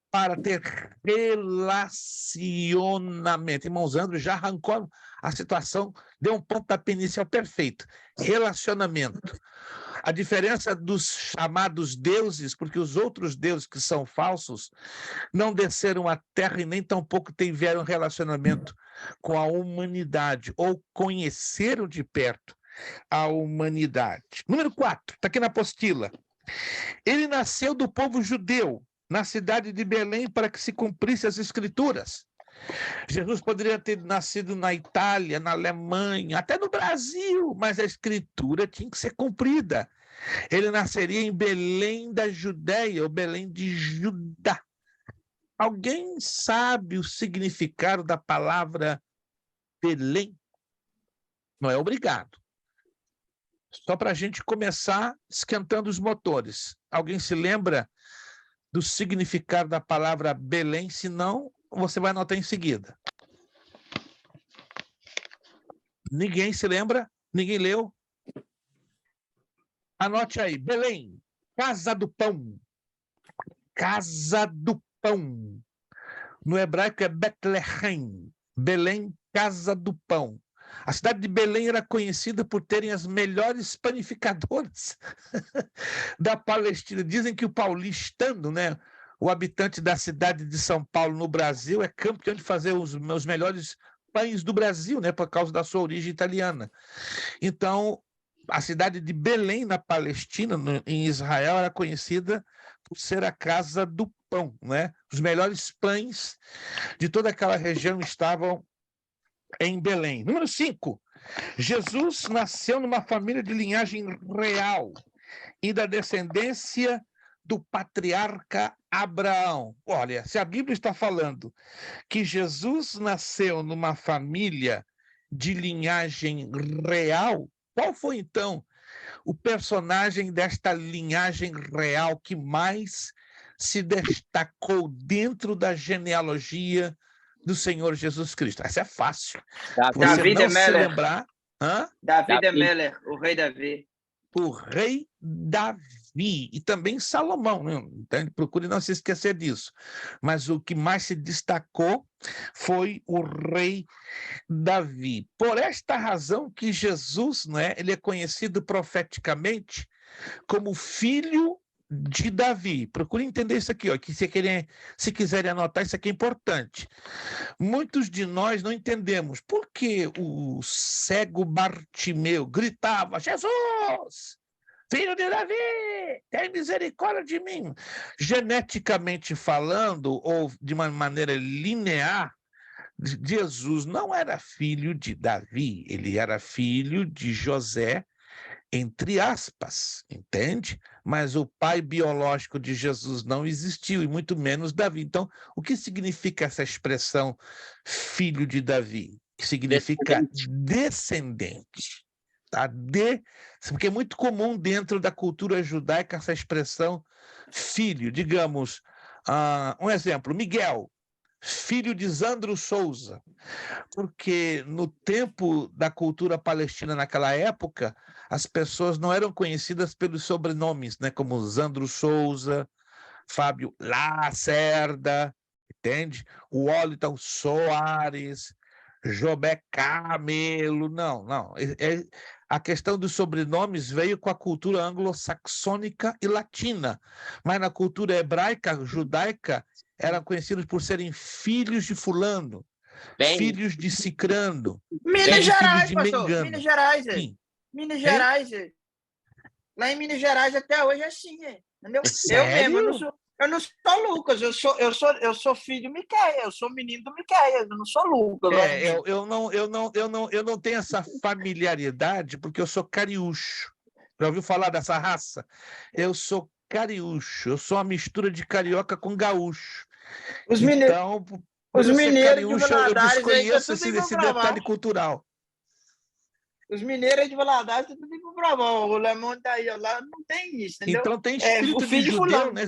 para ter relacionamento. Irmãos, André já arrancou a situação, deu um pontapé inicial perfeito. Relacionamento. A diferença dos chamados deuses, porque os outros deuses que são falsos não desceram à terra e nem tampouco tiveram relacionamento com a humanidade ou conheceram de perto a humanidade. Número 4, está aqui na apostila. Ele nasceu do povo judeu, na cidade de Belém, para que se cumprisse as Escrituras. Jesus poderia ter nascido na Itália, na Alemanha, até no Brasil, mas a Escritura tinha que ser cumprida. Ele nasceria em Belém da Judéia, ou Belém de Judá. Alguém sabe o significado da palavra Belém? Não é obrigado. Só para a gente começar esquentando os motores. Alguém se lembra do significado da palavra Belém? Se não, você vai anotar em seguida. Ninguém se lembra? Ninguém leu? Anote aí. Belém, casa do pão. Casa do pão. No hebraico é Betlehem. Belém, casa do pão. A cidade de Belém era conhecida por terem as melhores panificadoras da Palestina. Dizem que o paulistano, né, o habitante da cidade de São Paulo, no Brasil, é campeão de fazer os melhores pães do Brasil, né, por causa da sua origem italiana. Então, a cidade de Belém, na Palestina, em Israel, era conhecida por ser a casa do pão, né? Os melhores pães de toda aquela região estavam em Belém. Número 5. Jesus nasceu numa família de linhagem real e da descendência do patriarca Abraão. Olha, se a Bíblia está falando que Jesus nasceu numa família de linhagem real, qual foi, então, o personagem desta linhagem real que mais se destacou dentro da genealogia do Senhor Jesus Cristo? Essa é fácil. Davi de se Meller. lembrar... Davi de Meller, o rei Davi. O rei Davi. E também Salomão, né? Então, procure não se esquecer disso. Mas o que mais se destacou foi o rei Davi. Por esta razão que Jesus, né, ele é conhecido profeticamente como filho de Davi. Procure entender isso aqui, ó, que se quiserem anotar, isso aqui é importante. Muitos de nós não entendemos por que o cego Bartimeu gritava: Jesus, filho de Davi, tem misericórdia de mim. Geneticamente falando, ou de uma maneira linear, Jesus não era filho de Davi, ele era filho de José, entre aspas, entende? Mas o pai biológico de Jesus não existiu, e muito menos Davi. Então, o que significa essa expressão filho de Davi? Que significa descendente. Tá? Porque é muito comum dentro da cultura judaica essa expressão filho. Digamos, um exemplo, Miguel, filho de Zandro Souza, porque no tempo da cultura palestina naquela época, as pessoas não eram conhecidas pelos sobrenomes, né, como Zandro Souza, Fábio Lacerda, entende? O Wellington Soares, Jobé Camelo, não. A questão dos sobrenomes veio com a cultura anglo-saxônica e latina, mas na cultura hebraica, judaica, eram conhecidos por serem filhos de fulano, filhos de cicrano, Minas Gerais, de pastor. mengano. Minas Gerais. Sim. Minas Gerais. Lá em Minas Gerais até hoje é assim. Entendeu? Sério? Eu não sou Lucas, eu sou filho de Miquéia, eu sou menino do Miquéia, eu não sou Lucas. Eu não tenho essa familiaridade porque eu sou cariúcho. Já ouviu falar dessa raça? Eu sou cariúcho, eu sou uma mistura de carioca com gaúcho. Então, os mineiros de eu Valadares desconheço esse detalhe cultural. Os mineiros de Valadares estão tudo para provar. O Lemão tá aí, lá não tem isso, entendeu? Então tem espírito de judeu, fulano. né?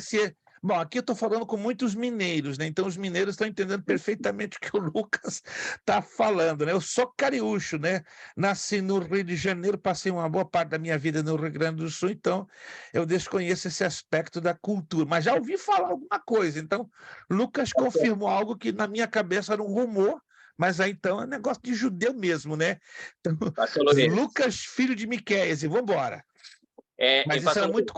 Bom, aqui eu estou falando com muitos mineiros, né? Então os mineiros estão entendendo perfeitamente o que o Lucas está falando, né? Eu sou cariúcho, né? Nasci no Rio de Janeiro, passei uma boa parte da minha vida no Rio Grande do Sul, então eu desconheço esse aspecto da cultura, mas já ouvi falar alguma coisa. Então, Lucas confirmou algo que na minha cabeça era um rumor, mas aí então é negócio de judeu mesmo, né? Então, Lucas, filho de Miqueias, e vamos embora. Mas isso era muito...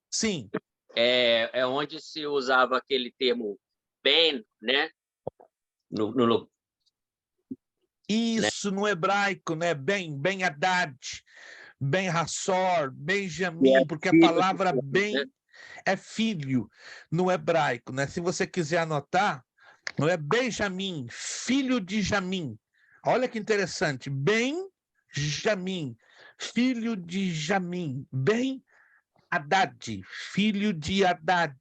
Sim. É onde se usava aquele termo ben, né? Isso, no hebraico, né? Ben Haddad, Ben Hassor, Benjamim, porque a palavra ben é filho no hebraico, né? Se você quiser anotar, não é Benjamim, filho de Jamim. Olha que interessante, Benjamim, filho de Jamim, Ben Haddad, filho de Haddad,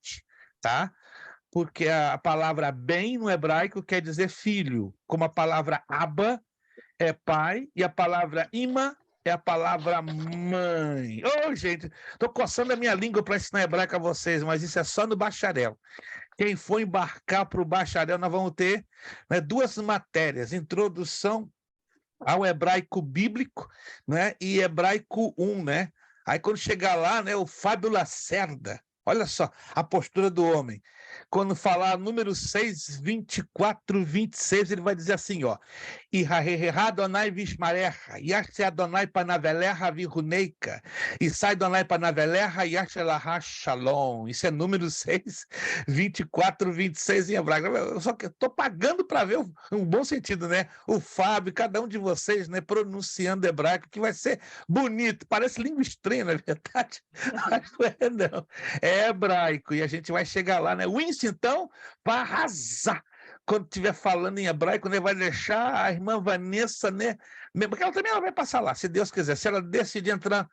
tá? Porque a palavra bem no hebraico quer dizer filho, como a palavra Abba é pai e a palavra Ima é a palavra mãe. Gente, estou coçando a minha língua para ensinar hebraico a vocês, mas isso é só no bacharel. Quem for embarcar para o bacharel, nós vamos ter, né, 2 matérias, introdução ao hebraico bíblico, né, e hebraico 1, né? Aí quando chegar lá, né, o Fábio Lacerda, olha só a postura do homem. Quando falar número 6, 24, 26, ele vai dizer assim, ó. Ihaheha Adonai Vishmarecha, Yashe Adonai Panavelecha Viruneika, e sai Adonai Panavelecha, Yashe Laha Shalom. Isso é número 6, 24, 26 em hebraico. Eu só que estou pagando para ver um bom sentido, né? O Fábio, cada um de vocês, né, pronunciando hebraico, que vai ser bonito. Parece língua estranha, na verdade. Mas não é, não. É hebraico, e a gente vai chegar lá, né? Winston, então, para arrasar. Quando estiver falando em hebraico, né, vai deixar a irmã Vanessa, né? Porque ela também vai passar lá, se Deus quiser. Se ela decidir entrar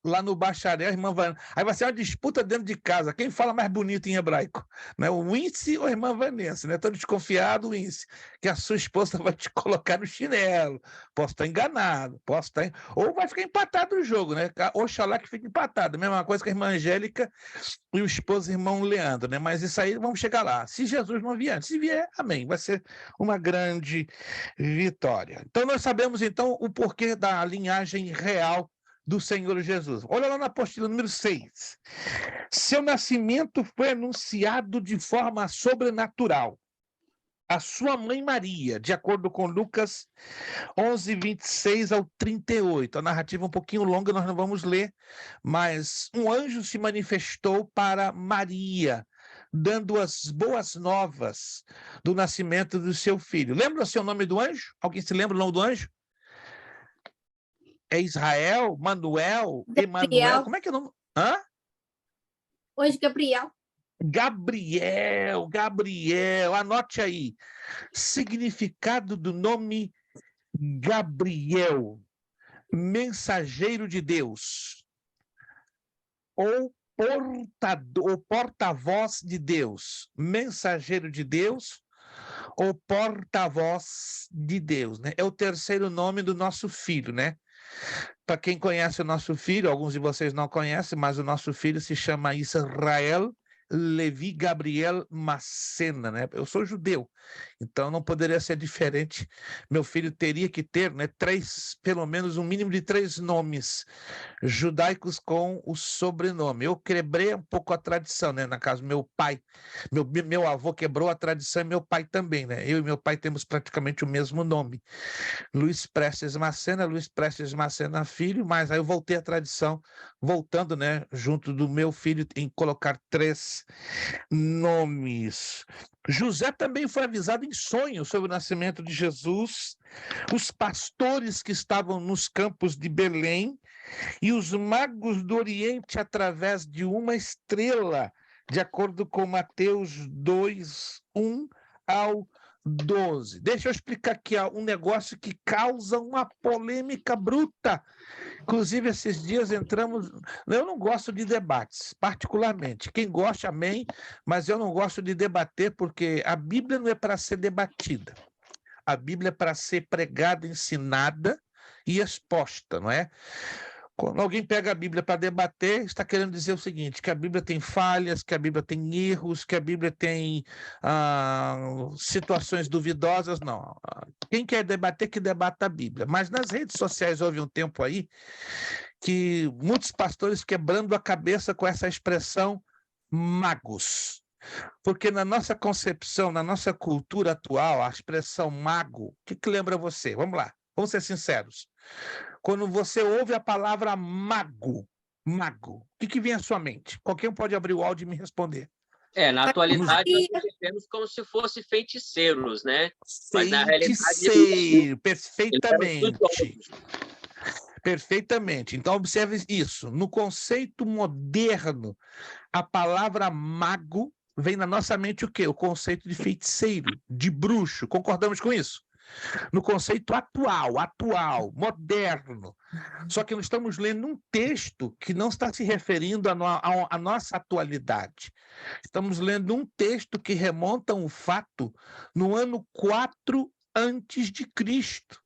lá no bacharel, a irmã Vanessa. Aí vai ser uma disputa dentro de casa. Quem fala mais bonito em hebraico? Né? O Wince ou a irmã Vanessa? Estou desconfiado, Wince, que a sua esposa vai te colocar no chinelo. Posso estar enganado, ou vai ficar empatado o jogo, né? Oxalá que fique empatado. Mesma coisa que a irmã Angélica e o esposo irmão Leandro, né? Mas isso aí vamos chegar lá. Se Jesus não vier antes, se vier, amém. Vai ser uma grande vitória. Então nós sabemos então o porquê da linhagem real do Senhor Jesus. Olha lá na apostila número 6. Seu nascimento foi anunciado de forma sobrenatural. a sua mãe Maria, de acordo com Lucas 11, 26 ao 38. A narrativa é um pouquinho longa, nós não vamos ler, mas um anjo se manifestou para Maria, dando as boas novas do nascimento do seu filho. Lembra-se o nome do anjo? Alguém se lembra o nome do anjo? É Israel, Manuel, Emanuel, Gabriel. como é que é o nome? Hã? O anjo Gabriel. Gabriel, anote aí. Significado do nome Gabriel, mensageiro de Deus, ou porta-voz de Deus, mensageiro de Deus, ou porta-voz de Deus, né? É o terceiro nome do nosso filho, né? Para quem conhece o nosso filho, alguns de vocês não conhecem, mas o nosso filho se chama Israel Levi Gabriel Macena, né? Eu sou judeu, então não poderia ser diferente. Meu filho teria que ter, né, pelo menos um mínimo de 3 nomes judaicos com o sobrenome. Eu quebrei um pouco a tradição, né? Na casa do meu pai, meu avô quebrou a tradição e meu pai também, né? Eu e meu pai temos praticamente o mesmo nome. Luiz Prestes Macena filho, mas aí eu voltei à tradição, voltando, né, junto do meu filho, em colocar 3 nomes. José também foi avisado em sonho sobre o nascimento de Jesus. Os pastores que estavam nos campos de Belém e os magos do Oriente através de uma estrela, de acordo com Mateus 2, 1 ao 12. Deixa eu explicar aqui um negócio que causa uma polêmica bruta. Inclusive, esses dias entramos... Eu não gosto de debates, particularmente. Quem gosta, amém, mas eu não gosto de debater porque a Bíblia não é para ser debatida. A Bíblia é para ser pregada, ensinada e exposta, não é? Quando alguém pega a Bíblia para debater, está querendo dizer o seguinte, que a Bíblia tem falhas, que a Bíblia tem erros, que a Bíblia tem situações duvidosas. Não. Quem quer debater, que debata a Bíblia. Mas nas redes sociais houve um tempo aí que muitos pastores quebrando a cabeça com essa expressão magos. Porque na nossa concepção, na nossa cultura atual, a expressão mago, o que lembra você? Vamos lá, vamos ser sinceros. Quando você ouve a palavra mago, o que vem à sua mente? Qualquer um pode abrir o áudio e me responder. Na atualidade, nós entendemos como se fosse feiticeiros, né? Mas, na realidade, Feiticeiro, perfeitamente. Perfeitamente. Então, observe isso. No conceito moderno, a palavra mago vem na nossa mente o quê? O conceito de feiticeiro, de bruxo. Concordamos com isso? No conceito atual, moderno. Só que nós estamos lendo um texto que não está se referindo à nossa atualidade. Estamos lendo um texto que remonta um fato no ano 4 antes de Cristo.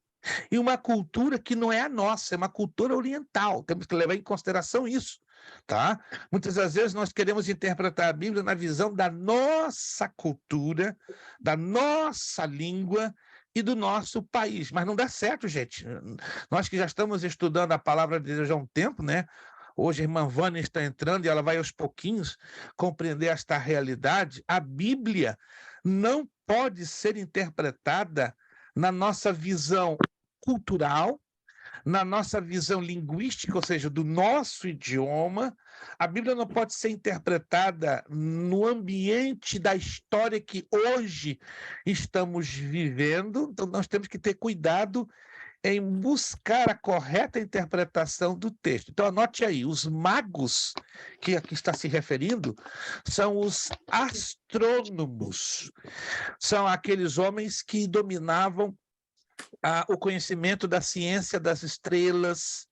E uma cultura que não é a nossa, é uma cultura oriental. Temos que levar em consideração isso. Tá? Muitas das vezes nós queremos interpretar a Bíblia na visão da nossa cultura, da nossa língua e do nosso país, mas não dá certo, gente. Nós que já estamos estudando a palavra de Deus há um tempo, né? Hoje a irmã Vânia está entrando e ela vai aos pouquinhos compreender esta realidade. A Bíblia não pode ser interpretada na nossa visão cultural, na nossa visão linguística, ou seja, do nosso idioma. A Bíblia não pode ser interpretada no ambiente da história que hoje estamos vivendo. Então, nós temos que ter cuidado em buscar a correta interpretação do texto. Então, anote aí, os magos que aqui está se referindo são os astrônomos. São aqueles homens que dominavam o conhecimento da ciência das estrelas,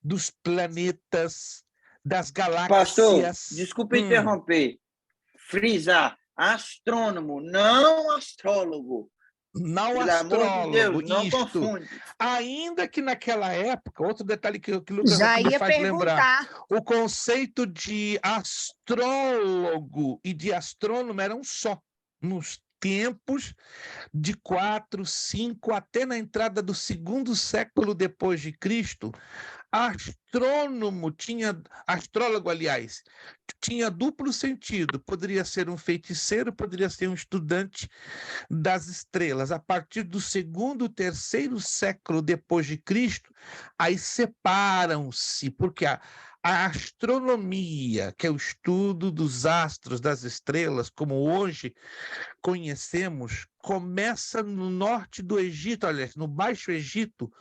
dos planetas, das galáxias. Pastor, desculpa interromper. Frisar, astrônomo, não astrólogo. Não Pelo astrólogo, amor de Deus, não isto. confunde. Ainda que naquela época, outro detalhe que o Lucas Já me ia faz perguntar. lembrar, o conceito de astrólogo e de astrônomo eram só. Nos tempos de 4, 5, até na entrada do 2º século depois de Cristo, Astrólogo, aliás, tinha duplo sentido. Poderia ser um feiticeiro, poderia ser um estudante das estrelas. A partir do segundo, terceiro século depois de Cristo, aí separam-se, porque a astronomia, que é o estudo dos astros, das estrelas, como hoje conhecemos, começa no norte do Egito, aliás, no Baixo Egito,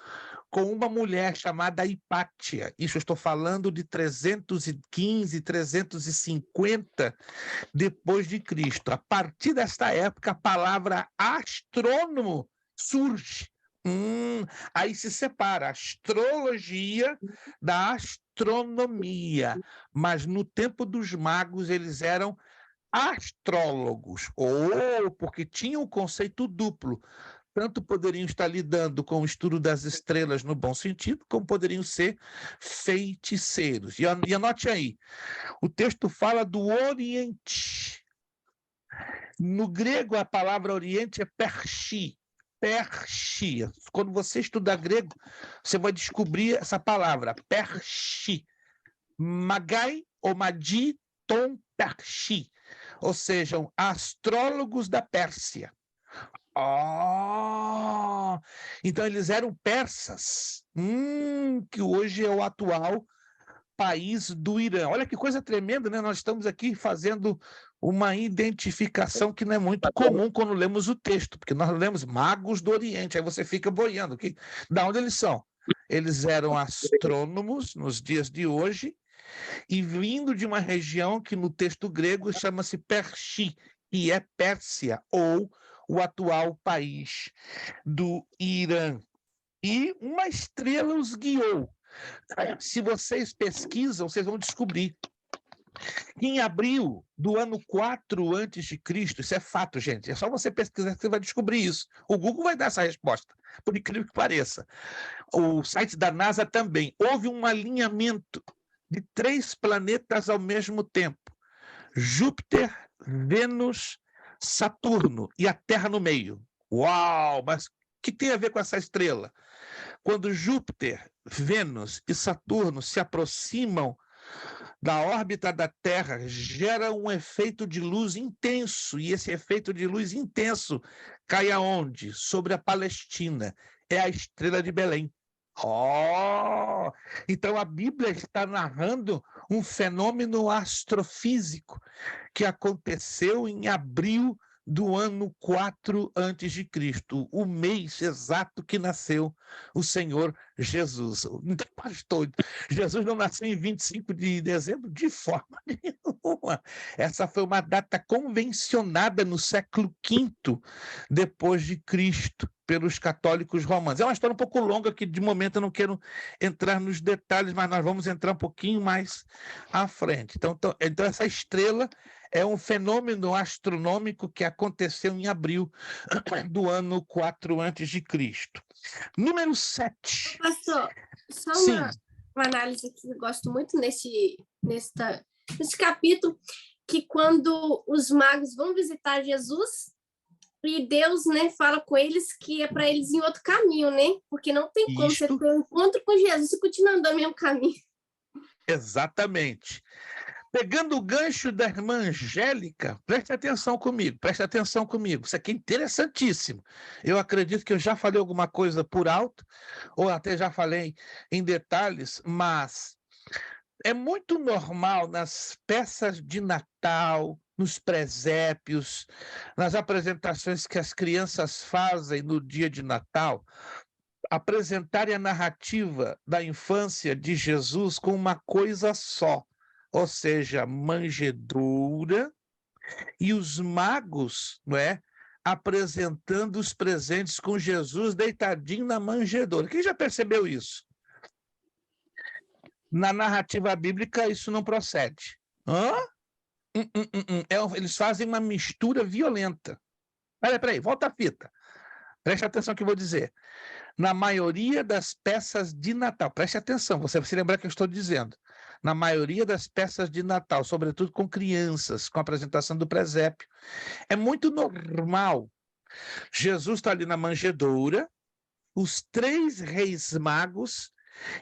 com uma mulher chamada Hipátia. Isso eu estou falando de 315, 350 depois de Cristo. A partir desta época, a palavra astrônomo surge. Aí se separa a astrologia da astronomia. Mas no tempo dos magos, eles eram astrólogos, ou porque tinham um conceito duplo. Tanto poderiam estar lidando com o estudo das estrelas no bom sentido, como poderiam ser feiticeiros. E anote aí, o texto fala do Oriente. No grego, a palavra Oriente é pershi. Pershi. Quando você estudar grego, você vai descobrir essa palavra, pershi. Magai ou Madi Tom Pershi. Ou seja, astrólogos da Pérsia. Então eles eram persas, que hoje é o atual país do Irã. Olha que coisa tremenda, né? Nós estamos aqui fazendo uma identificação que não é muito comum quando lemos o texto, porque nós lemos magos do Oriente, aí você fica boiando. Da onde eles são? Eles eram astrônomos nos dias de hoje e vindo de uma região que no texto grego chama-se Pershi, que é Pérsia, ou o atual país do Irã. E uma estrela os guiou. Se vocês pesquisam, vocês vão descobrir que em abril do ano 4 a.C., isso é fato, gente, é só você pesquisar que você vai descobrir isso. O Google vai dar essa resposta, por incrível que pareça. O site da NASA também. Houve um alinhamento de 3 planetas ao mesmo tempo. Júpiter, Vênus, Saturno e a Terra no meio. Uau! Mas o que tem a ver com essa estrela? Quando Júpiter, Vênus e Saturno se aproximam da órbita da Terra, gera um efeito de luz intenso, e esse efeito de luz intenso cai aonde? Sobre a Palestina. É a estrela de Belém. Então a Bíblia está narrando um fenômeno astrofísico que aconteceu em abril do ano 4 a.C., o mês exato que nasceu o Senhor Jesus. Então, pastor, Jesus não nasceu em 25 de dezembro de forma nenhuma. Essa foi uma data convencionada no século V depois de Cristo pelos católicos romanos. É uma história um pouco longa que de momento eu não quero entrar nos detalhes, mas nós vamos entrar um pouquinho mais à frente. Então essa estrela é um fenômeno astronômico que aconteceu em abril do ano 4 a.C. Número 7. Pastor, só Sim. uma análise que eu gosto muito nesse capítulo, que quando os magos vão visitar Jesus, e Deus, né, fala com eles que é para eles ir em outro caminho, né? Porque não tem como você ter um encontro com Jesus e continuar andando o mesmo caminho. Exatamente. Pegando o gancho da irmã Angélica, preste atenção comigo. Isso aqui é interessantíssimo. Eu acredito que eu já falei alguma coisa por alto, ou até já falei em detalhes, mas é muito normal nas peças de Natal, nos presépios, nas apresentações que as crianças fazem no dia de Natal, apresentarem a narrativa da infância de Jesus com uma coisa só, ou seja, manjedoura, e os magos, não é, apresentando os presentes com Jesus deitadinho na manjedoura. Quem já percebeu isso? Na narrativa bíblica, isso não procede. Eles fazem uma mistura violenta. Peraí, volta a fita. Preste atenção no que eu vou dizer. Na maioria das peças de Natal, preste atenção, você vai se lembrar que eu estou dizendo. Na maioria das peças de Natal, sobretudo com crianças, com a apresentação do presépio, é muito normal. Jesus está ali na manjedoura, os 3 reis magos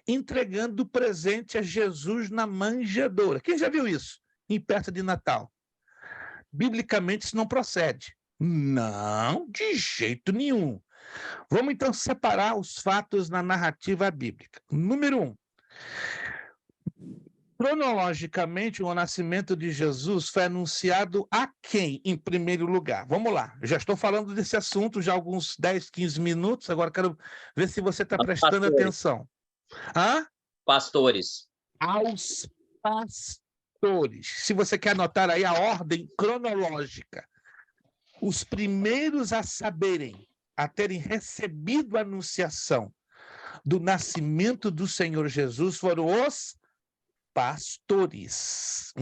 entregando o presente a Jesus na manjedoura. Quem já viu isso em perto de Natal? Biblicamente isso não procede. Não, de jeito nenhum. Vamos então separar os fatos na narrativa bíblica. Número 1. Cronologicamente, o nascimento de Jesus foi anunciado a quem, em primeiro lugar? Vamos lá, eu já estou falando desse assunto já há alguns 10, 15 minutos, agora quero ver se você está prestando atenção. Hã? Pastores. Aos pastores. Se você quer anotar aí a ordem cronológica, os primeiros a saberem, a terem recebido a anunciação do nascimento do Senhor Jesus foram os pastores.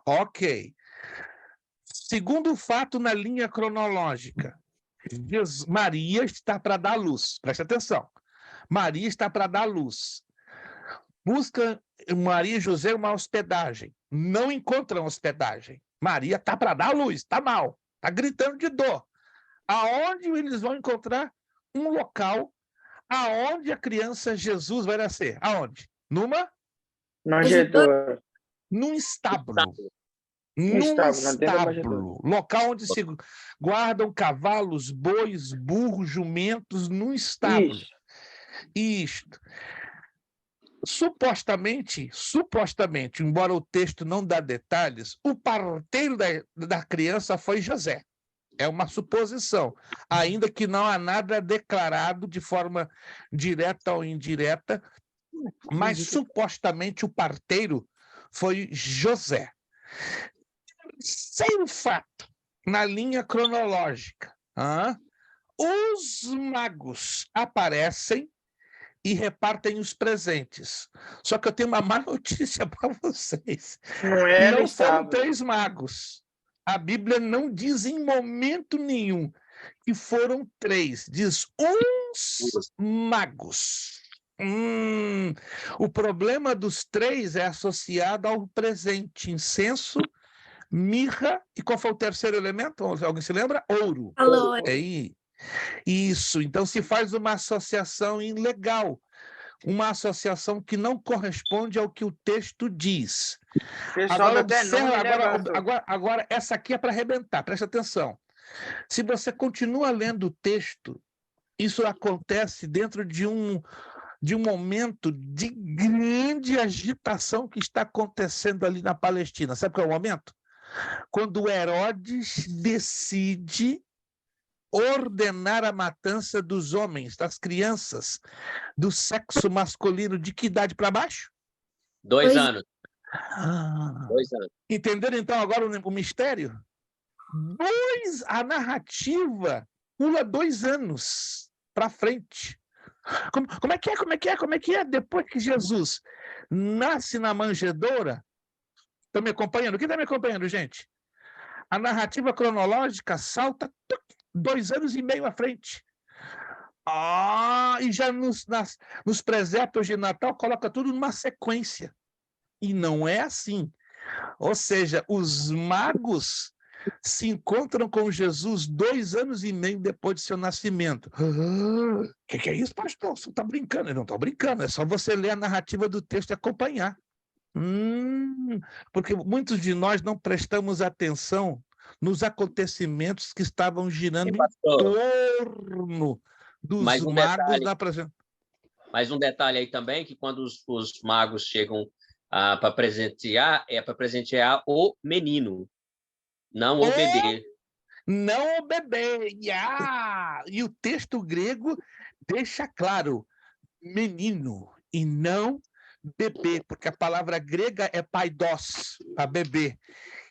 Ok. Segundo fato na linha cronológica, Maria está para dar luz. Presta atenção. Maria está para dar luz. Busca Maria e José uma hospedagem. Não encontram hospedagem. Maria está para dar luz, está mal, está gritando de dor. Aonde eles vão encontrar um local aonde a criança Jesus vai nascer? Aonde? Numa? Manjedoura. Num estábulo. Um Estábulo. Local onde se guardam cavalos, bois, burros, jumentos, num estábulo. Isto. Supostamente, embora o texto não dá detalhes, o parteiro da criança foi José. É uma suposição, ainda que não há nada declarado de forma direta ou indireta, mas supostamente o parteiro foi José. Sem o fato, na linha cronológica, os magos aparecem e repartem os presentes. Só que eu tenho uma má notícia para vocês. Não foram 3 magos. A Bíblia não diz em momento nenhum que foram 3. Diz uns magos. O problema dos 3 é associado ao presente: incenso, mirra, e qual foi o terceiro elemento? Alguém se lembra? Ouro. Alô. Isso, então se faz uma associação ilegal, uma associação que não corresponde ao que o texto diz. Agora, observa, agora essa aqui é para arrebentar, presta atenção. Se você continua lendo o texto, isso acontece dentro de um momento de grande agitação que está acontecendo ali na Palestina. Sabe qual é o momento? Quando Herodes decide ordenar a matança dos homens, das crianças, do sexo masculino, de que idade para baixo? 2 anos. 2 anos. Entenderam, então, agora o mistério? A narrativa pula 2 anos para frente. Como é que é? Depois que Jesus nasce na manjedoura, estão me acompanhando? Quem está me acompanhando, gente? A narrativa cronológica salta 2 anos e meio à frente. E já nos presépios de Natal coloca tudo numa sequência. E não é assim. Ou seja, os magos se encontram com Jesus 2 anos e meio depois de seu nascimento. O que é isso, pastor? Você está brincando? Eu não estou brincando, é só você ler a narrativa do texto e acompanhar. Porque muitos de nós não prestamos atenção nos acontecimentos que estavam girando em torno dos magos da presença. Mas um detalhe aí também, que quando os magos chegam para presentear, é para presentear o menino, não o bebê. Não o bebê. E o texto grego deixa claro, menino, e não bebê, porque a palavra grega é paidos, para bebê.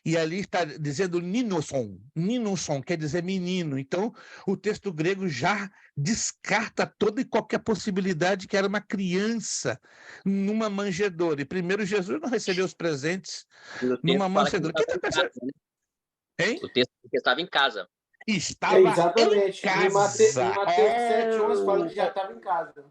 E ali está dizendo ninosson quer dizer menino. Então, o texto grego já descarta toda e qualquer possibilidade que era uma criança numa manjedoura. E primeiro Jesus não recebeu os presentes numa manjedoura. Quem está pensando? Hein? O texto estava em casa. Estava exatamente. em casa. Em Mateus 7:11 fala que já estava em casa.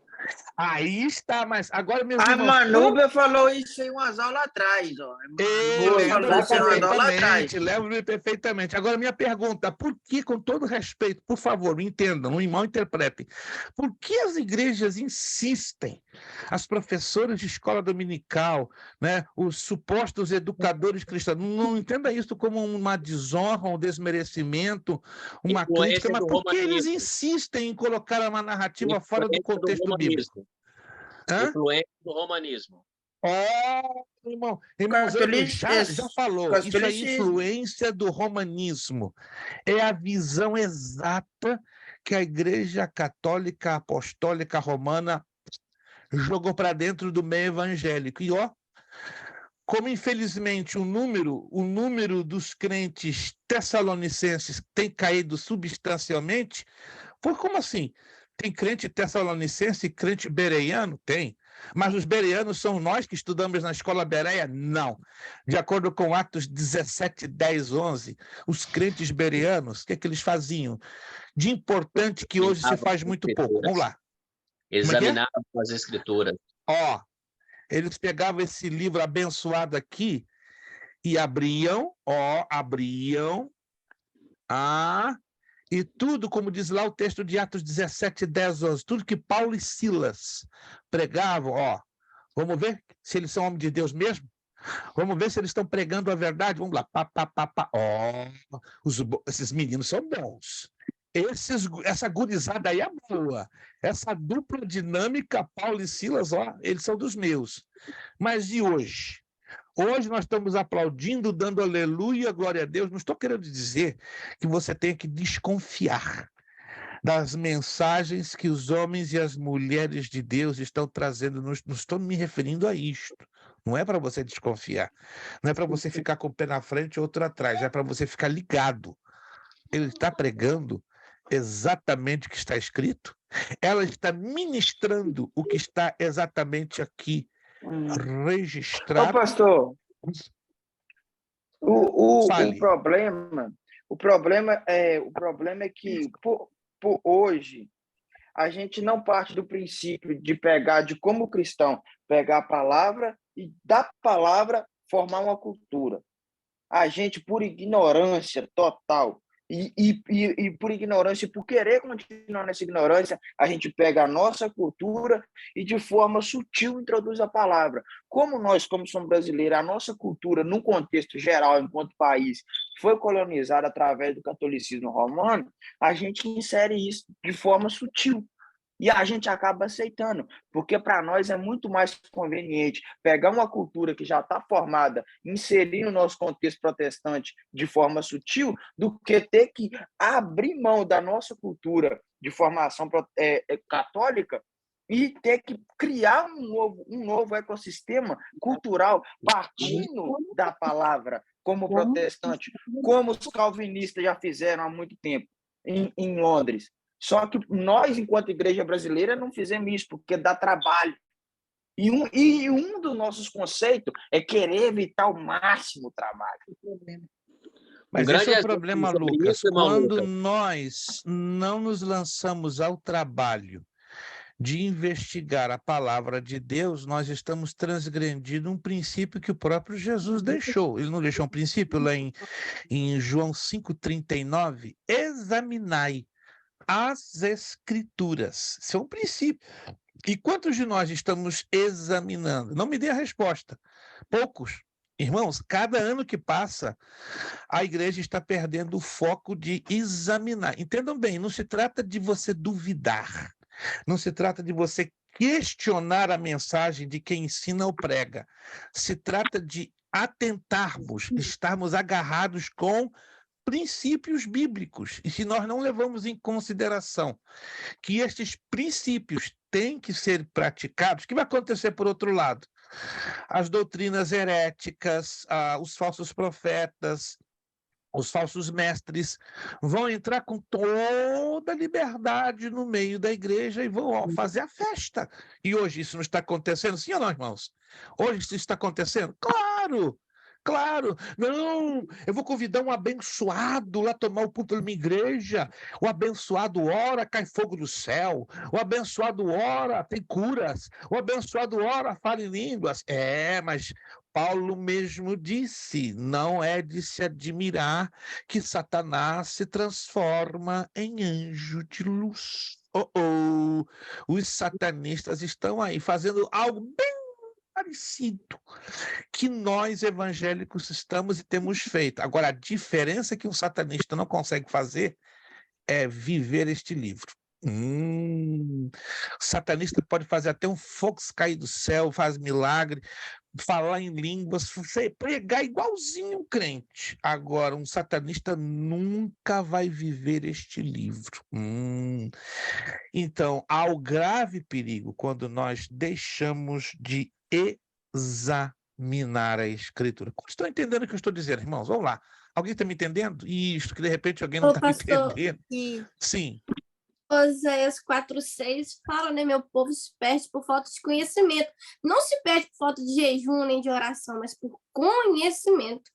Aí está, mas agora, meus A irmãos, Manúbia falou isso aí umas aulas atrás, ó. A Manúbia falou isso aí umas aulas atrás. lembro-me perfeitamente. Agora, minha pergunta, por que, com todo respeito, por favor, me entendam, não mal interpretem, por que as igrejas insistem, as professoras de escola dominical, né, os supostos educadores cristãos, não entenda isso como uma desonra, um desmerecimento, uma crítica, Influência mas do por que eles romanismo. insistem em colocar uma narrativa fora do Influência do contexto bíblico? romanismo. Hã? Influência do romanismo. Irmãos, já falou, isso é Catolicismo. influência do romanismo. É a visão exata que a Igreja Católica Apostólica Romana jogou para dentro do meio evangélico. E como infelizmente o número dos crentes tessalonicenses tem caído substancialmente, como assim? Tem crente tessalonicense e crente bereano? Tem. Mas os bereanos são nós que estudamos na escola bereia? Não. De acordo com Atos 17, 10, 11, os crentes bereanos, o que é que eles faziam? De importante que hoje se faz muito pouco. Vamos lá. Examinavam as escrituras. Eles pegavam esse livro abençoado aqui e abriam, e tudo, como diz lá o texto de Atos 17, 10, 11, tudo que Paulo e Silas pregavam, vamos ver se eles são homens de Deus mesmo? Vamos ver se eles estão pregando a verdade? Vamos lá. Esses meninos são bons. Essa gurizada aí é boa. Essa dupla dinâmica, Paulo e Silas, eles são dos meus. Mas e hoje? Hoje nós estamos aplaudindo, dando aleluia, glória a Deus. Não estou querendo dizer que você tem que desconfiar das mensagens que os homens e as mulheres de Deus estão trazendo. Não estou me referindo a isto. Não é para você desconfiar. Não é para você ficar com o pé na frente e outro atrás. É para você ficar ligado. Ele está pregando exatamente o que está escrito. Ela está ministrando o que está exatamente aqui registrado. Ô, pastor, o problema é que por hoje a gente não parte do princípio de como cristão, pegar a palavra e da palavra formar uma cultura. A gente, por ignorância total, e por ignorância, por querer continuar nessa ignorância, a gente pega a nossa cultura e de forma sutil introduz a palavra. Como nós, como somos brasileiros, a nossa cultura, num contexto geral, enquanto país, foi colonizada através do catolicismo romano, a gente insere isso de forma sutil. E a gente acaba aceitando, porque para nós é muito mais conveniente pegar uma cultura que já está formada, inserir no nosso contexto protestante de forma sutil, do que ter que abrir mão da nossa cultura de formação católica e ter que criar um novo ecossistema cultural partindo da palavra, como protestante, como os calvinistas já fizeram há muito tempo em Londres. Só que nós, enquanto igreja brasileira, não fizemos isso, porque dá trabalho. E um dos nossos conceitos é querer evitar ao máximo o trabalho. Mas esse é o problema, Lucas. Quando nós não nos lançamos ao trabalho de investigar a palavra de Deus, nós estamos transgredindo um princípio que o próprio Jesus deixou. Ele não deixou um princípio lá em João 5,39? Examinai as Escrituras. Isso é um princípio. E quantos de nós estamos examinando? Não me dê a resposta. Poucos. Irmãos, cada ano que passa, a igreja está perdendo o foco de examinar. Entendam bem, não se trata de você duvidar. Não se trata de você questionar a mensagem de quem ensina ou prega. Se trata de atentarmos, estarmos agarrados com princípios bíblicos. E se nós não levamos em consideração que estes princípios têm que ser praticados, o que vai acontecer por outro lado? As doutrinas heréticas, os falsos profetas, os falsos mestres vão entrar com toda a liberdade no meio da igreja e vão fazer a festa. E hoje isso não está acontecendo? Sim ou não, irmãos? Hoje isso está acontecendo? Claro! Claro, não, eu vou convidar um abençoado lá tomar o culto da minha igreja. O abençoado ora, cai fogo do céu. O abençoado ora, tem curas. O abençoado ora, fala em línguas. Mas Paulo mesmo disse, não é de se admirar que Satanás se transforma em anjo de luz. Os satanistas estão aí fazendo algo bem parecido que nós evangélicos estamos e temos feito. Agora, a diferença que um satanista não consegue fazer é viver este livro. O satanista pode fazer até um fogo cair do céu, faz milagre, falar em línguas, pregar igualzinho um crente. Agora, um satanista nunca vai viver este livro. Então, há o grave perigo quando nós deixamos de examinar a Escritura. Estão entendendo o que eu estou dizendo, irmãos? Vamos lá. Alguém está me entendendo? Isso, que de repente alguém não está me pastor, entendendo. e Sim. Oséias 4:6 fala, né? Meu povo se perde por falta de conhecimento. Não se perde por falta de jejum nem de oração, mas por conhecimento.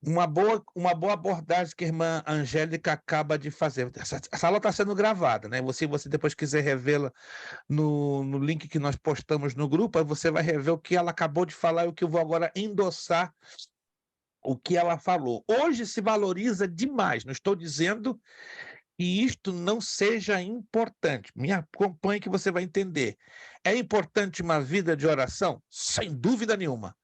Uma boa abordagem que a irmã Angélica acaba de fazer. Essa aula está sendo gravada, né? Se você depois quiser revê-la no link que nós postamos no grupo, aí você vai rever o que ela acabou de falar e o que eu vou agora endossar o que ela falou. Hoje se valoriza demais, não estou dizendo que isto não seja importante. Me acompanhe que você vai entender. É importante uma vida de oração? Sem dúvida nenhuma.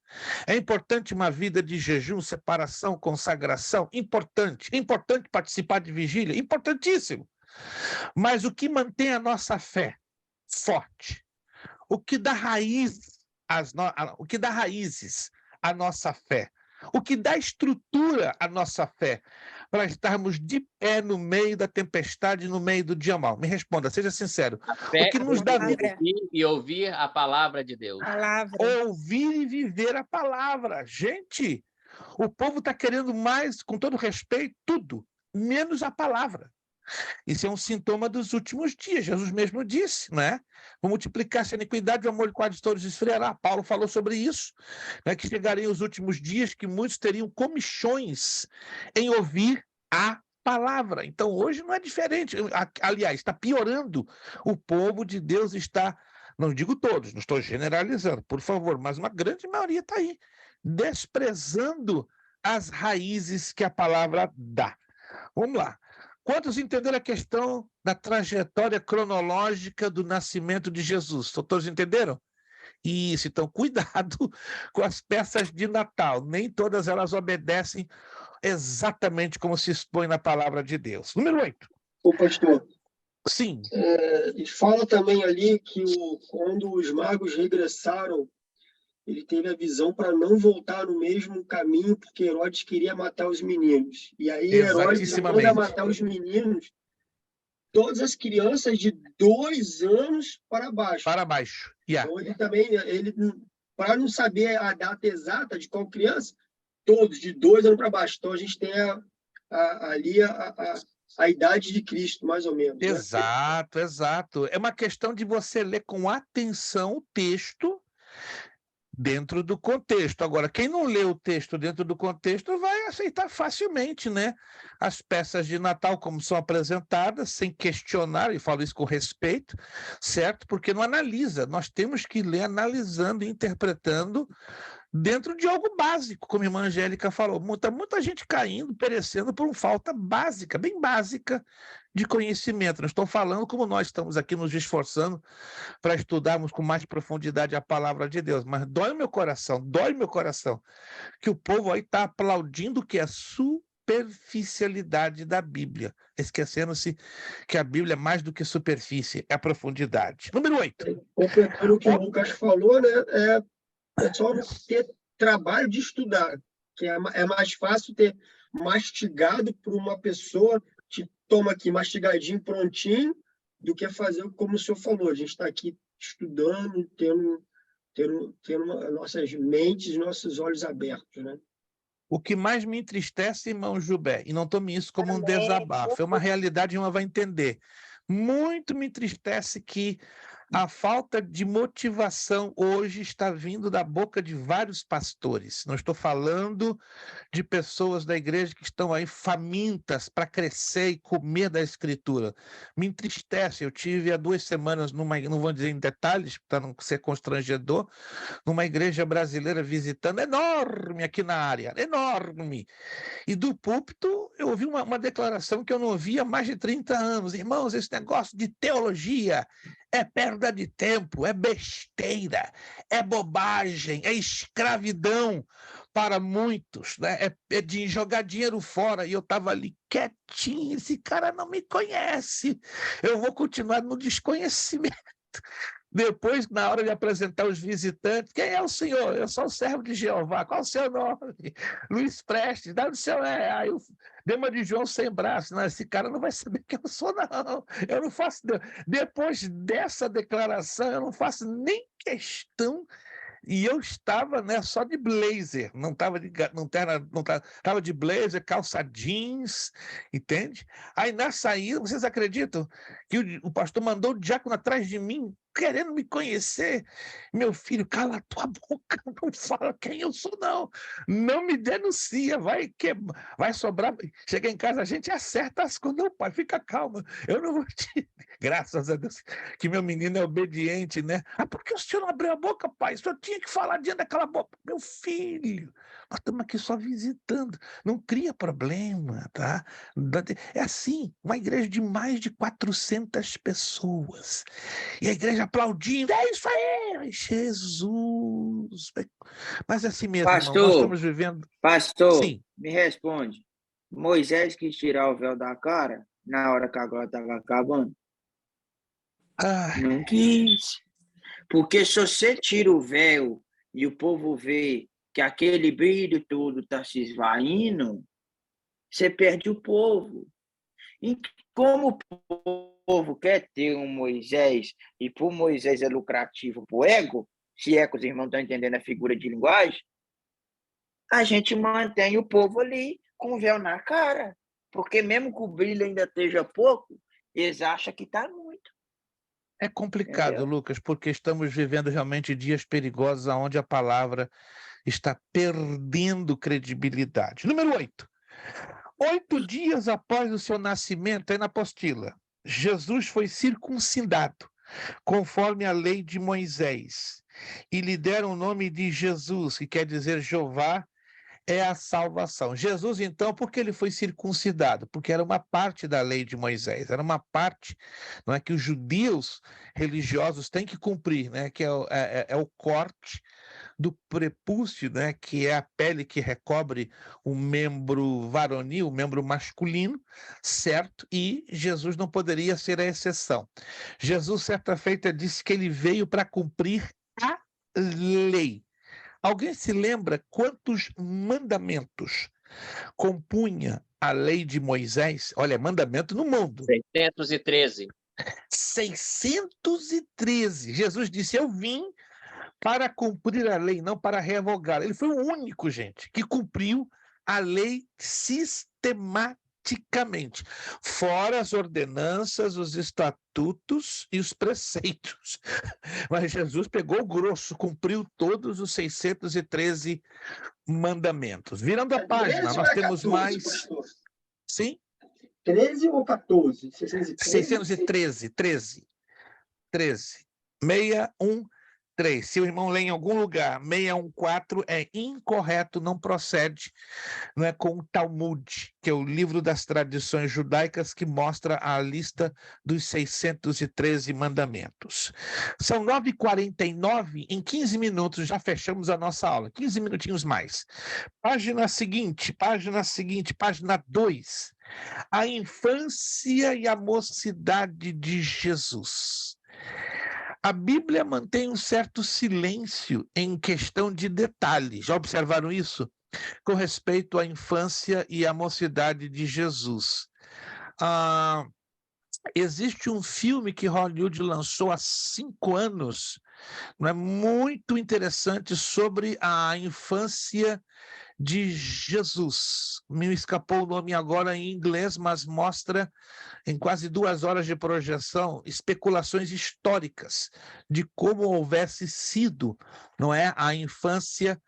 É importante uma vida de jejum, separação, consagração? Importante. É importante participar de vigília? Importantíssimo. Mas o que mantém a nossa fé forte? O que dá raízes à nossa fé? O que dá estrutura à nossa fé para estarmos de pé no meio da tempestade, no meio do dia mau? Me responda, seja sincero. Fé, O que nos dá ouvir e ouvir a palavra de Deus. ouvir e viver a palavra. Gente, o povo está querendo mais, com todo respeito, tudo, menos a palavra. Isso é um sintoma dos últimos dias. Jesus mesmo disse, né? Vou multiplicar-se a iniquidade, o amor de quase todos esfriará. Paulo falou sobre isso, né? Que chegariam os últimos dias que muitos teriam comichões em ouvir a palavra. Então, hoje não é diferente. Aliás, está piorando. O povo de Deus está, não digo todos, não estou generalizando, por favor, mas uma grande maioria está aí, desprezando as raízes que a palavra dá. Vamos lá. Quantos entenderam a questão da trajetória cronológica do nascimento de Jesus? Todos entenderam? Isso, então cuidado com as peças de Natal. Nem todas elas obedecem exatamente como se expõe na palavra de Deus. Número 8. Ô, pastor. Sim. Fala também ali que quando os magos regressaram, ele teve a visão para não voltar no mesmo caminho, porque Herodes queria matar os meninos. E aí Herodes manda matar os meninos, todas as crianças de 2 anos para baixo. Para baixo. Yeah. Então, ele para não saber a data exata de qual criança, todos de 2 anos para baixo. Então, a gente tem ali a idade de Cristo, mais ou menos. Exato, né? Exato. É uma questão de você ler com atenção o texto dentro do contexto. Agora, quem não lê o texto dentro do contexto vai aceitar facilmente, né? As peças de Natal como são apresentadas, sem questionar, e falo isso com respeito, certo? Porque não analisa. Nós temos que ler analisando e interpretando dentro de algo básico, como a irmã Angélica falou. Muita gente caindo, perecendo por uma falta básica, bem básica, de conhecimento. Não estou falando como nós estamos aqui nos esforçando para estudarmos com mais profundidade a palavra de Deus, mas dói meu coração, que o povo aí está aplaudindo que é a superficialidade da Bíblia, esquecendo-se que a Bíblia é mais do que superfície, é a profundidade. Número 8. Completando o que o Lucas falou, né? É só não ter trabalho de estudar, que é mais fácil ter mastigado por uma pessoa, te toma aqui mastigadinho, prontinho, do que fazer como o senhor falou. A gente está aqui estudando, tendo nossas mentes, nossos olhos abertos, né? O que mais me entristece, irmão Jubé, e não tome isso como um desabafo, é uma realidade e uma vai entender. Muito me entristece que A falta de motivação hoje está vindo da boca de vários pastores. Não estou falando de pessoas da igreja que estão aí famintas para crescer e comer da Escritura. Me entristece. Eu tive há 2 semanas, não vou dizer em detalhes, para não ser constrangedor, numa igreja brasileira visitando, enorme aqui na área, enorme. E do púlpito eu ouvi uma declaração que eu não ouvia há mais de 30 anos. Irmãos, esse negócio de teologia é perda de tempo, é besteira, é bobagem, é escravidão para muitos, né? É de jogar dinheiro fora. E eu estava ali quietinho, esse cara não me conhece, eu vou continuar no desconhecimento. Depois, na hora de apresentar os visitantes, quem é o senhor? Eu sou o servo de Jeová. Qual o seu nome? Luiz Prestes. Dá no seu... Aí eu dei uma de João sem braço. Não, esse cara não vai saber quem eu sou, não. Eu não faço... Depois dessa declaração, eu não faço nem questão. E eu estava, né, só de blazer, não estava de tava de blazer, calça jeans, entende? Aí na saída, vocês acreditam que o pastor mandou o diácono atrás de mim, querendo me conhecer? Meu filho, cala a tua boca, não fala quem eu sou, não. Não me denuncia, vai sobrar. Chega em casa, a gente acerta as coisas. Não, pai, fica calma, eu não vou te... Graças a Deus que meu menino é obediente, né? Ah, por que o senhor não abriu a boca, pai? O senhor tinha que falar diante daquela boca. Meu filho, nós estamos aqui só visitando. Não cria problema, tá? É assim, uma igreja de mais de 400 pessoas. E a igreja aplaudindo. É isso aí! Jesus! Mas é assim mesmo, irmão. Nós estamos vivendo... Pastor, Sim. me responde. Moisés quis tirar o véu da cara na hora que a glória estava acabando? Não quis. Porque se você tira o véu e o povo vê que aquele brilho todo está se esvaindo, você perde o povo. E como o povo quer ter um Moisés, e por Moisés é lucrativo para o ego, se é que os irmãos estão entendendo a figura de linguagem, a gente mantém o povo ali com o véu na cara. Porque mesmo que o brilho ainda esteja pouco, eles acham que está muito. É complicado, Entendeu? Lucas, porque estamos vivendo realmente dias perigosos onde a palavra está perdendo credibilidade. Número 8. 8 dias após o seu nascimento, aí na apostila, Jesus foi circuncidado, conforme a lei de Moisés, e lhe deram o nome de Jesus, que quer dizer Jeová é a salvação. Jesus, então, por que ele foi circuncidado? Porque era uma parte da lei de Moisés, era uma parte, não é, que os judeus religiosos têm que cumprir, né, que é o corte do prepúcio, né, que é a pele que recobre o membro varonil, o membro masculino, certo? E Jesus não poderia ser a exceção. Jesus, certa feita, disse que ele veio para cumprir a lei. Alguém se lembra quantos mandamentos compunha a lei de Moisés? Olha, mandamento no mundo. 613. 613. Jesus disse, eu vim para cumprir a lei, não para revogar. Ele foi o único, gente, que cumpriu a lei sistematicamente, fora as ordenanças, os estatutos e os preceitos. Mas Jesus pegou o grosso, cumpriu todos os 613 mandamentos. Virando a página, nós temos 14, mais... pastor? Sim? 13 ou 14? 613? 13. 613. Se o irmão lê em algum lugar 614 é incorreto, não procede, não é com o Talmud, que é o livro das tradições judaicas que mostra a lista dos 613 mandamentos. São 9h49, em 15 minutos já fechamos a nossa aula, 15 minutinhos mais. Página seguinte, página 2. A infância e a mocidade de Jesus. A Bíblia mantém um certo silêncio em questão de detalhes. Já observaram isso? Com respeito à infância e à mocidade de Jesus. Existe um filme que Hollywood lançou há 5 anos, não é, muito interessante, sobre a infância de Jesus. Me escapou o nome agora em inglês, mas mostra em quase 2 horas de projeção especulações históricas de como houvesse sido, não é, a infância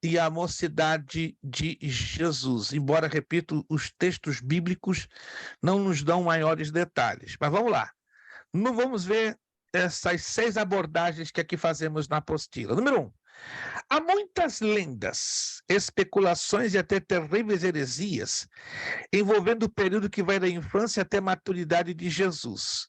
e a mocidade de Jesus. Embora, repito, os textos bíblicos não nos dão maiores detalhes. Mas vamos lá. Não vamos ver essas 6 abordagens que aqui fazemos na apostila. Número 1. Há muitas lendas, especulações e até terríveis heresias envolvendo o período que vai da infância até a maturidade de Jesus,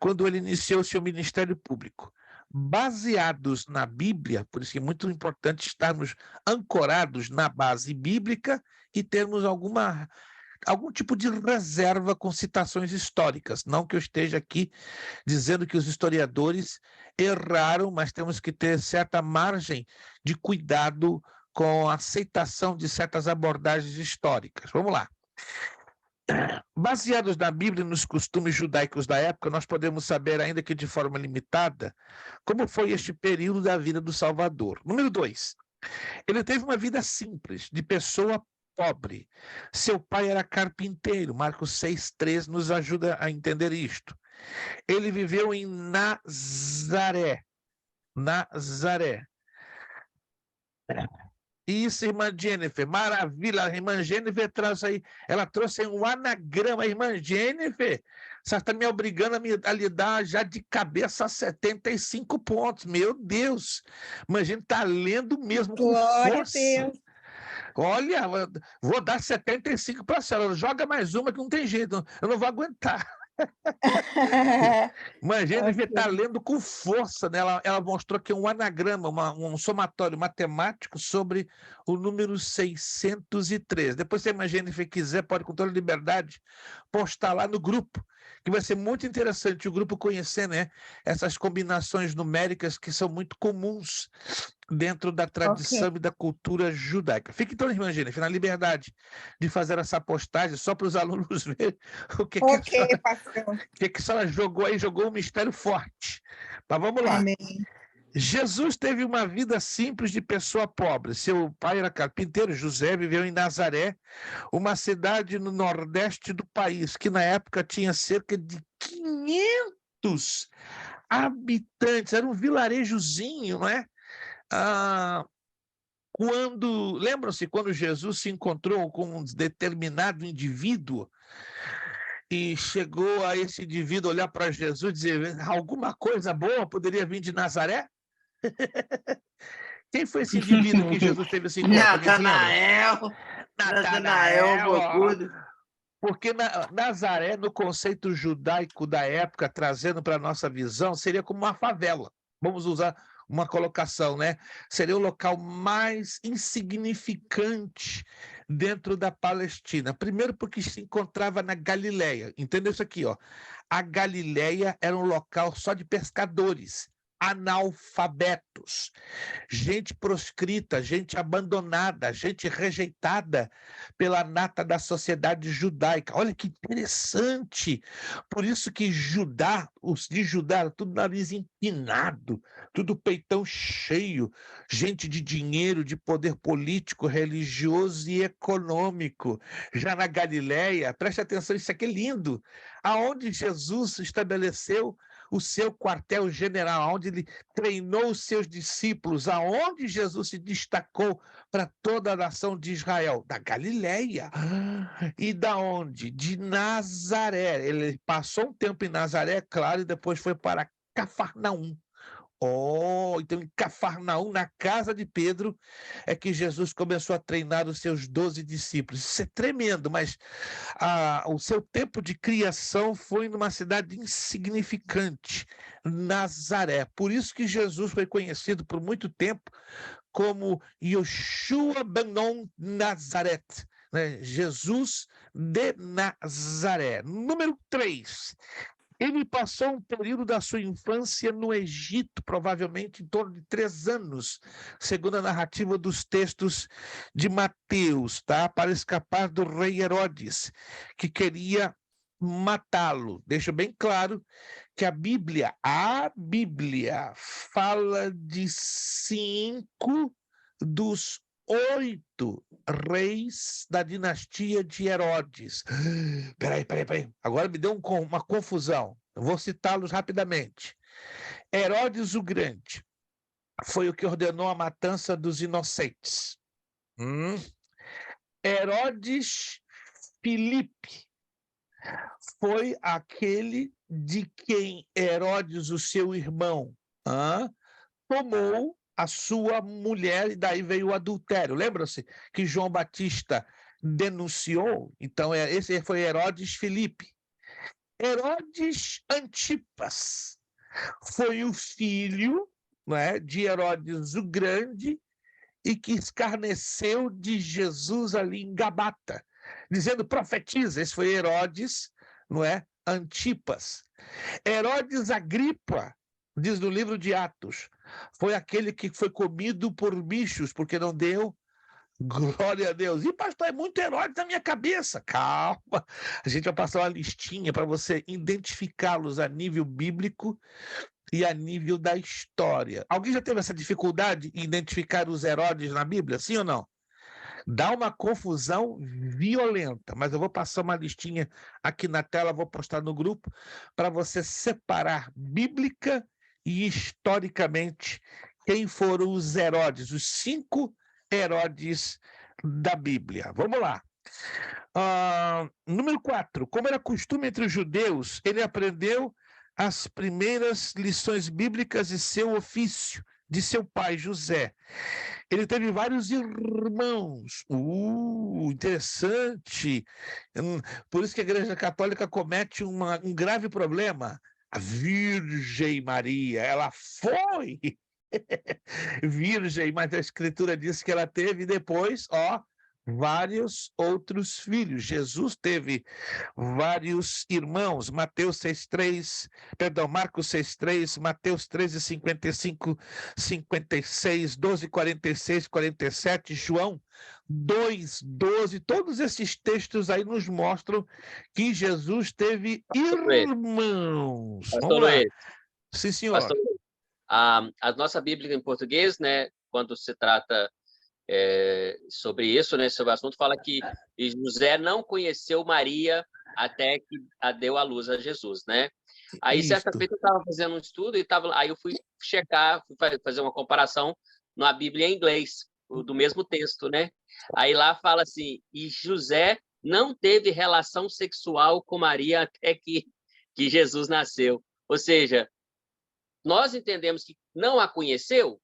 quando ele iniciou seu ministério público. Baseados na Bíblia, por isso que é muito importante estarmos ancorados na base bíblica e termos algum tipo de reserva com citações históricas. Não que eu esteja aqui dizendo que os historiadores erraram, mas temos que ter certa margem de cuidado com a aceitação de certas abordagens históricas. Vamos lá. Baseados na Bíblia e nos costumes judaicos da época, nós podemos saber, ainda que de forma limitada, como foi este período da vida do Salvador. Número 2. Ele teve uma vida simples, de pessoa pobre. Seu pai era carpinteiro. Marcos 6,3 nos ajuda a entender isto. Ele viveu em Nazaré. Nazaré. Isso, irmã Jennifer, maravilha. A irmã Jennifer ela trouxe aí um anagrama. Irmã Jennifer, você está me obrigando a lhe dar já de cabeça 75 pontos. Meu Deus, irmã Jennifer está lendo mesmo com força. Olha, vou dar 75 para a senhora. Joga mais uma que não tem jeito, eu não vou aguentar. Imagina, ele está lendo com força, né? Ela mostrou aqui um anagrama, um somatório matemático sobre o número 603. Depois, se a imagina, se quiser, pode com toda liberdade postar lá no grupo, que vai ser muito interessante o grupo conhecer, né, essas combinações numéricas que são muito comuns dentro da tradição e da cultura judaica. Fique então, irmã Jennifer, na liberdade de fazer essa postagem só para os alunos verem o que a senhora jogou aí, jogou um mistério forte. Mas vamos lá. Amém. Jesus teve uma vida simples de pessoa pobre. Seu pai era carpinteiro, José viveu em Nazaré, uma cidade no nordeste do país, que na época tinha cerca de 500 habitantes. Era um vilarejozinho, não é? Lembram-se quando Jesus se encontrou com um determinado indivíduo e chegou a esse indivíduo olhar para Jesus e dizer: alguma coisa boa poderia vir de Nazaré? Quem foi esse indivíduo que Jesus teve esse encontro? Natanael, bocudo. Porque Nazaré, no conceito judaico da época, trazendo para a nossa visão, seria como uma favela. Vamos usar uma colocação, né? Seria o local mais insignificante dentro da Palestina. Primeiro porque se encontrava na Galileia. Entendeu isso aqui, ó? A Galileia era um local só de pescadores, analfabetos, gente proscrita, gente abandonada, gente rejeitada pela nata da sociedade judaica. Olha que interessante! Por isso que os de Judá, tudo nariz empinado, tudo peitão cheio, gente de dinheiro, de poder político, religioso e econômico. Já na Galileia, preste atenção, isso aqui é lindo, aonde Jesus estabeleceu o seu quartel-general, onde ele treinou os seus discípulos, aonde Jesus se destacou para toda a nação de Israel? Da Galileia. E da onde? De Nazaré. Ele passou um tempo em Nazaré, claro, e depois foi para Cafarnaum. Então em Cafarnaum, na casa de Pedro, é que Jesus começou a treinar os seus 12 discípulos. Isso é tremendo, mas o seu tempo de criação foi numa cidade insignificante, Nazaré. Por isso que Jesus foi conhecido por muito tempo como Yoshua ben Nazaret, né? Jesus de Nazaré. Número 3. Ele passou um período da sua infância no Egito, provavelmente em torno de 3 anos, segundo a narrativa dos textos de Mateus, tá? Para escapar do rei Herodes, que queria matá-lo. Deixa bem claro que a Bíblia fala de 5 dos 8 reis da dinastia de Herodes. Peraí. Agora me deu uma confusão. Eu vou citá-los rapidamente. Herodes o Grande foi o que ordenou a matança dos inocentes. Herodes Filipe foi aquele de quem Herodes, o seu irmão, tomou a sua mulher, e daí veio o adultério. Lembra-se que João Batista denunciou? Então, esse foi Herodes Filipe. Herodes Antipas foi o filho, né, de Herodes o Grande, e que escarneceu de Jesus ali em Gabata, dizendo: profetiza. Esse foi Herodes, não é? Antipas. Herodes Agripa, diz no livro de Atos, foi aquele que foi comido por bichos, porque não deu glória a Deus. E, pastor, é muito Herodes na minha cabeça. Calma, a gente vai passar uma listinha para você identificá-los a nível bíblico e a nível da história. Alguém já teve essa dificuldade em identificar os Herodes na Bíblia, sim ou não? Dá uma confusão violenta, mas eu vou passar uma listinha aqui na tela, vou postar no grupo, para você separar bíblica e historicamente quem foram os Herodes, os 5 Herodes da Bíblia. Vamos lá. Número 4. Como era costume entre os judeus, ele aprendeu as primeiras lições bíblicas de seu ofício, de seu pai, José. Ele teve vários irmãos. Interessante. Por isso que a Igreja Católica comete um grave problema. A Virgem Maria, ela foi virgem, mas a Escritura diz que ela teve depois, vários outros filhos. Jesus teve vários irmãos. Marcos 6:3, Mateus 13:55, 56, 12:46, 47, João 2:12. Todos esses textos aí nos mostram que Jesus teve irmãos. Vamos lá. Sim, senhor. Pastor, a nossa Bíblia em português, né, quando se trata sobre isso, né, sobre o assunto, fala que José não conheceu Maria até que deu à luz a Jesus, né? Aí, certa feita, eu estava fazendo um estudo aí eu fui checar, fui fazer uma comparação na Bíblia em inglês, do mesmo texto, né? Aí lá fala assim: e José não teve relação sexual com Maria até que Jesus nasceu. Ou seja, nós entendemos que não a conheceu,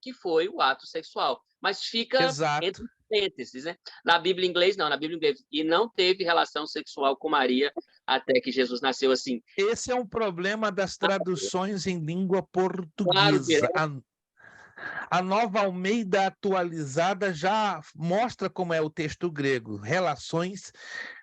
que foi o ato sexual, mas fica entre parênteses, né? Na Bíblia em inglês, não. Na Bíblia em inglês, e não teve relação sexual com Maria até que Jesus nasceu, assim. Esse é um problema das traduções em língua portuguesa. Claro, a Nova Almeida atualizada já mostra como é o texto grego, relações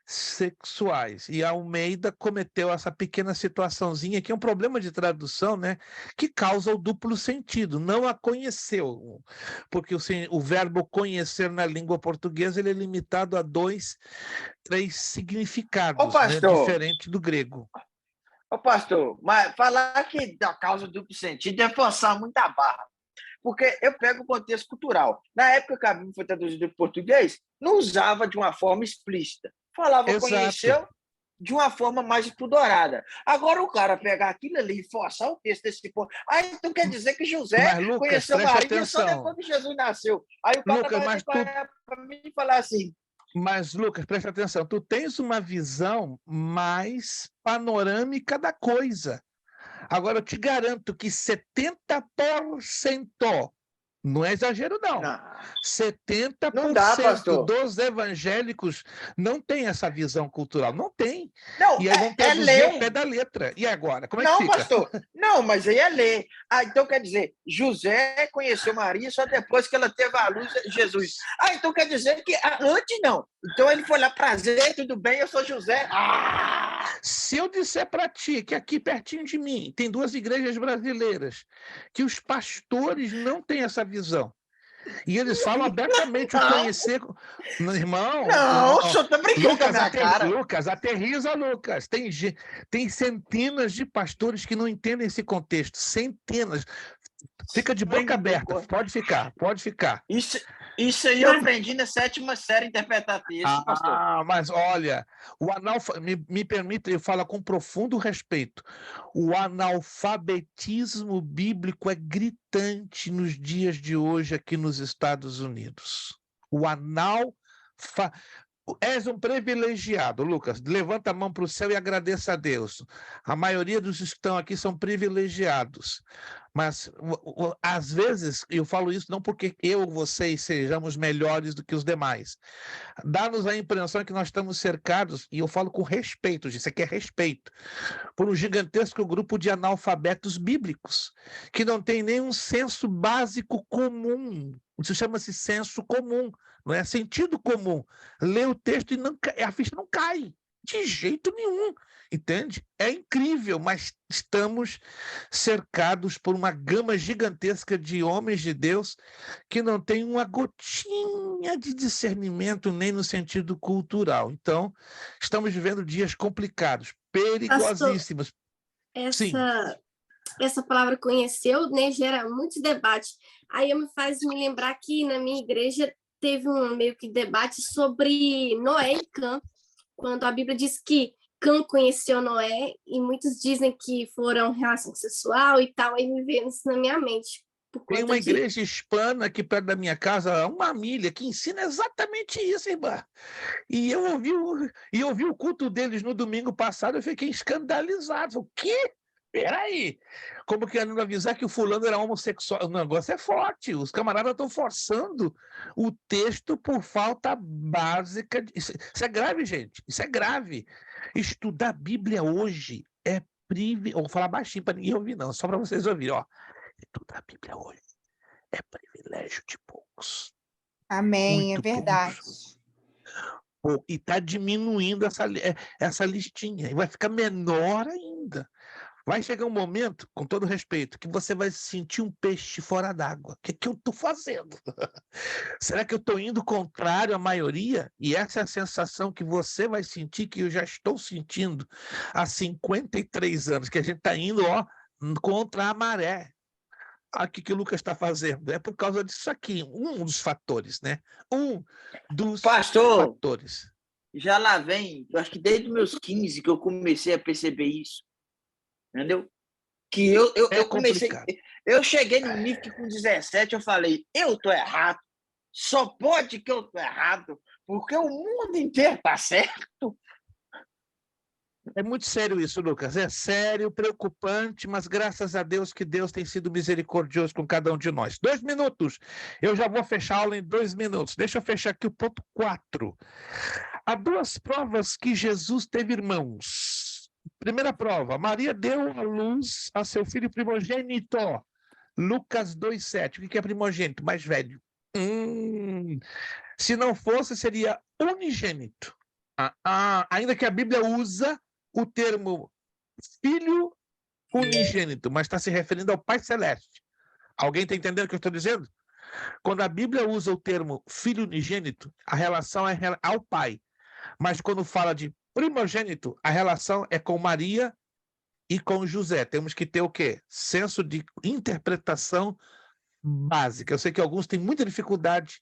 sexuais. E a Almeida cometeu essa pequena situaçãozinha, que é um problema de tradução, né, que causa o duplo sentido. Não a conheceu, porque o verbo conhecer na língua portuguesa ele é limitado a 2, 3 significados, né, diferente do grego. Ô, pastor, mas falar que da causa do duplo sentido é forçar muito a barra. Porque eu pego o contexto cultural. Na época que a Bíblia foi traduzida em português, não usava de uma forma explícita. Falava conheceu de uma forma mais estudorada. Agora o cara pegar aquilo ali e forçar o texto desse ponto. Então quer dizer que José conheceu Maria só depois que Jesus nasceu. Aí o cara vai para mim e falar assim. Mas, Lucas, presta atenção. Tu tens uma visão mais panorâmica da coisa. Agora, eu te garanto que 70%, não é exagero, não. 70% não dá, pastor. Dos evangélicos não tem essa visão cultural. Não tem. Não, e aí vão traduzir ao pé da letra. E agora? Como é que fica? Não, pastor. Não, mas aí é ler. Então quer dizer, José conheceu Maria só depois que ela teve a luz de Jesus. Então quer dizer que antes não. Então ele foi lá, prazer, tudo bem, eu sou José. Se eu disser para ti que aqui pertinho de mim tem 2 igrejas brasileiras, que os pastores não têm essa visão, e eles falam abertamente o conhecer... Irmão... Não, o senhor está brincando com a minha cara. Lucas, aterriza, Lucas. Tem centenas de pastores que não entendem esse contexto. Centenas. Fica de boca aberta. Pode ficar. Isso aí eu aprendi na 7ª série interpretar texto, pastor. Mas olha, me permita, eu falo com profundo respeito. O analfabetismo bíblico é gritante nos dias de hoje aqui nos Estados Unidos. És um privilegiado, Lucas. Levanta a mão para o céu e agradeça a Deus. A maioria dos que estão aqui são privilegiados. Mas, às vezes, eu falo isso não porque eu ou vocês sejamos melhores do que os demais. Dá-nos a impressão que nós estamos cercados, e eu falo com respeito, isso aqui é respeito, por um gigantesco grupo de analfabetos bíblicos, que não tem nenhum senso básico comum. Isso chama-se senso comum, não é sentido comum. Lê o texto e a ficha não cai, de jeito nenhum, entende? É incrível, mas estamos cercados por uma gama gigantesca de homens de Deus que não tem uma gotinha de discernimento nem no sentido cultural. Então, estamos vivendo dias complicados, perigosíssimos. Essa palavra conheceu, né, gera muito debate. Aí me faz me lembrar que na minha igreja teve um meio que debate sobre Noé e Cã, quando a Bíblia diz que Cã conheceu Noé, e muitos dizem que foram relação sexual e tal, aí me veio isso na minha mente. Tem uma igreja hispana aqui perto da minha casa, uma milha, que ensina exatamente isso, irmã. E eu ouvi o culto deles no domingo passado, eu fiquei escandalizado. O quê? Peraí, como querendo avisar que o fulano era homossexual? O negócio é forte, os camaradas estão forçando o texto por falta básica. Isso é grave, gente, isso é grave. Estudar a Bíblia hoje é privilégio. Vou falar baixinho para ninguém ouvir, não, só para vocês ouvirem. Ó. Estudar a Bíblia hoje é privilégio de poucos. Amém, Muito é verdade. poucos. E está diminuindo essa listinha, e vai ficar menor ainda. Vai chegar um momento, com todo respeito, que você vai sentir um peixe fora d'água. O que eu estou fazendo? Será que eu estou indo contrário à maioria? E essa é a sensação que você vai sentir, que eu já estou sentindo há 53 anos, que a gente está indo contra a maré. Aqui que o Lucas está fazendo. É por causa disso aqui, um dos fatores, né? Um dos fatores. Já lá vem, eu acho que desde os meus 15 que eu comecei a perceber isso. Entendeu? Que eu comecei. Complicado. Eu cheguei no nível que com 17 eu falei, eu tô errado. Só pode que eu tô errado, porque o mundo inteiro tá certo. É muito sério isso, Lucas. É sério, preocupante, mas graças a Deus que Deus tem sido misericordioso com cada um de nós. 2 minutos. Eu já vou fechar a aula em 2 minutos. Deixa eu fechar aqui o ponto 4. Há 2 provas que Jesus teve irmãos. Primeira prova, Maria deu à luz a seu filho primogênito. Lucas 2,7. O que é primogênito? Mais velho. Se não fosse, seria unigênito. Ainda que a Bíblia usa o termo filho unigênito, mas está se referindo ao Pai Celeste. Alguém está entendendo o que eu estou dizendo? Quando a Bíblia usa o termo filho unigênito, a relação é ao Pai. Mas quando fala de primogênito, a relação é com Maria e com José. Temos que ter o quê? Senso de interpretação básica. Eu sei que alguns têm muita dificuldade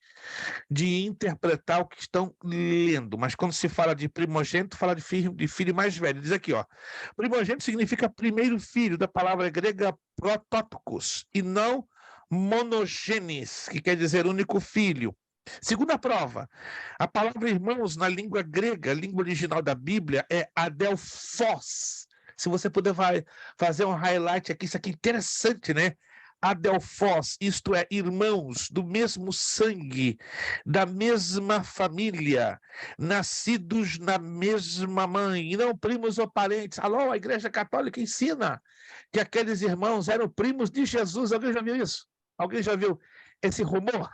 de interpretar o que estão lendo, mas quando se fala de primogênito, fala de filho mais velho. Diz aqui, ó, primogênito significa primeiro filho, da palavra grega protótokos, e não monogenes, que quer dizer único filho. Segunda prova, a palavra irmãos na língua grega, língua original da Bíblia, é adelphos. Se você puder fazer um highlight aqui, isso aqui é interessante, né? Adelphos, isto é, irmãos do mesmo sangue, da mesma família, nascidos na mesma mãe, e não primos ou parentes. Alô, a Igreja Católica ensina que aqueles irmãos eram primos de Jesus. Alguém já viu isso? Alguém já viu esse rumor?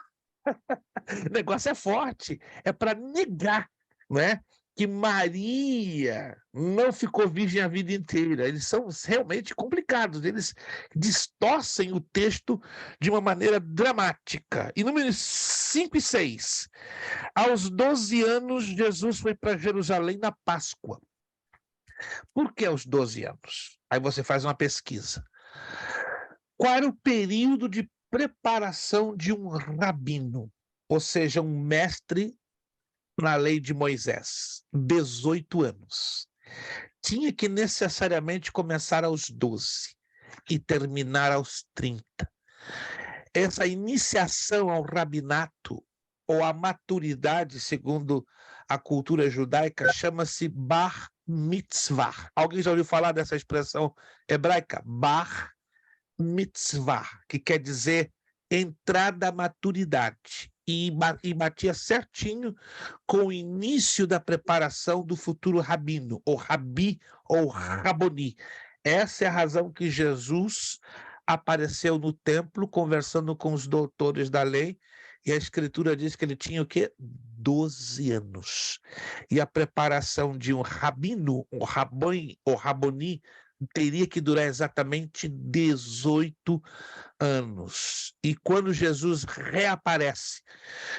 O negócio é forte, é para negar, não é? Que Maria não ficou virgem a vida inteira. Eles são realmente complicados, eles distorcem o texto de uma maneira dramática. E números 5 e 6. Aos 12 anos, Jesus foi para Jerusalém na Páscoa. Por que aos 12 anos? Aí você faz uma pesquisa. Qual era o período de preparação de um rabino? ou seja, um mestre na lei de Moisés, 18 anos. Tinha que necessariamente começar aos 12 e terminar aos 30. Essa iniciação ao rabinato, ou à maturidade, segundo a cultura judaica, chama-se bar mitzvah. Alguém já ouviu falar dessa expressão hebraica? Bar mitzvah, que quer dizer entrada à maturidade. E batia certinho com o início da preparação do futuro rabino, ou rabi, ou raboni. Essa é a razão que Jesus apareceu no templo conversando com os doutores da lei, e a Escritura diz que ele tinha o quê? 12 anos. E a preparação de um rabino, um raboni, ou raboni, teria que durar exatamente 18 anos. E quando Jesus reaparece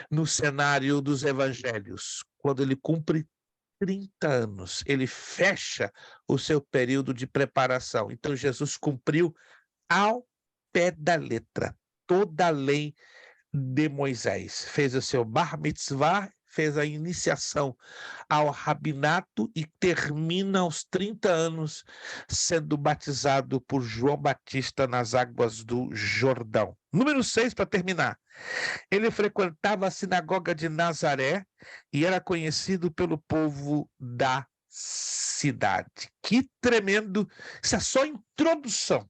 no cenário dos evangelhos, quando ele cumpre 30 anos, ele fecha o seu período de preparação. Então Jesus cumpriu ao pé da letra toda a lei de Moisés. Fez o seu bar mitzvah, fez a iniciação ao rabinato e termina aos 30 anos sendo batizado por João Batista nas águas do Jordão. Número 6, para terminar. Ele frequentava a sinagoga de Nazaré e era conhecido pelo povo da cidade. Que tremendo! Isso é só a introdução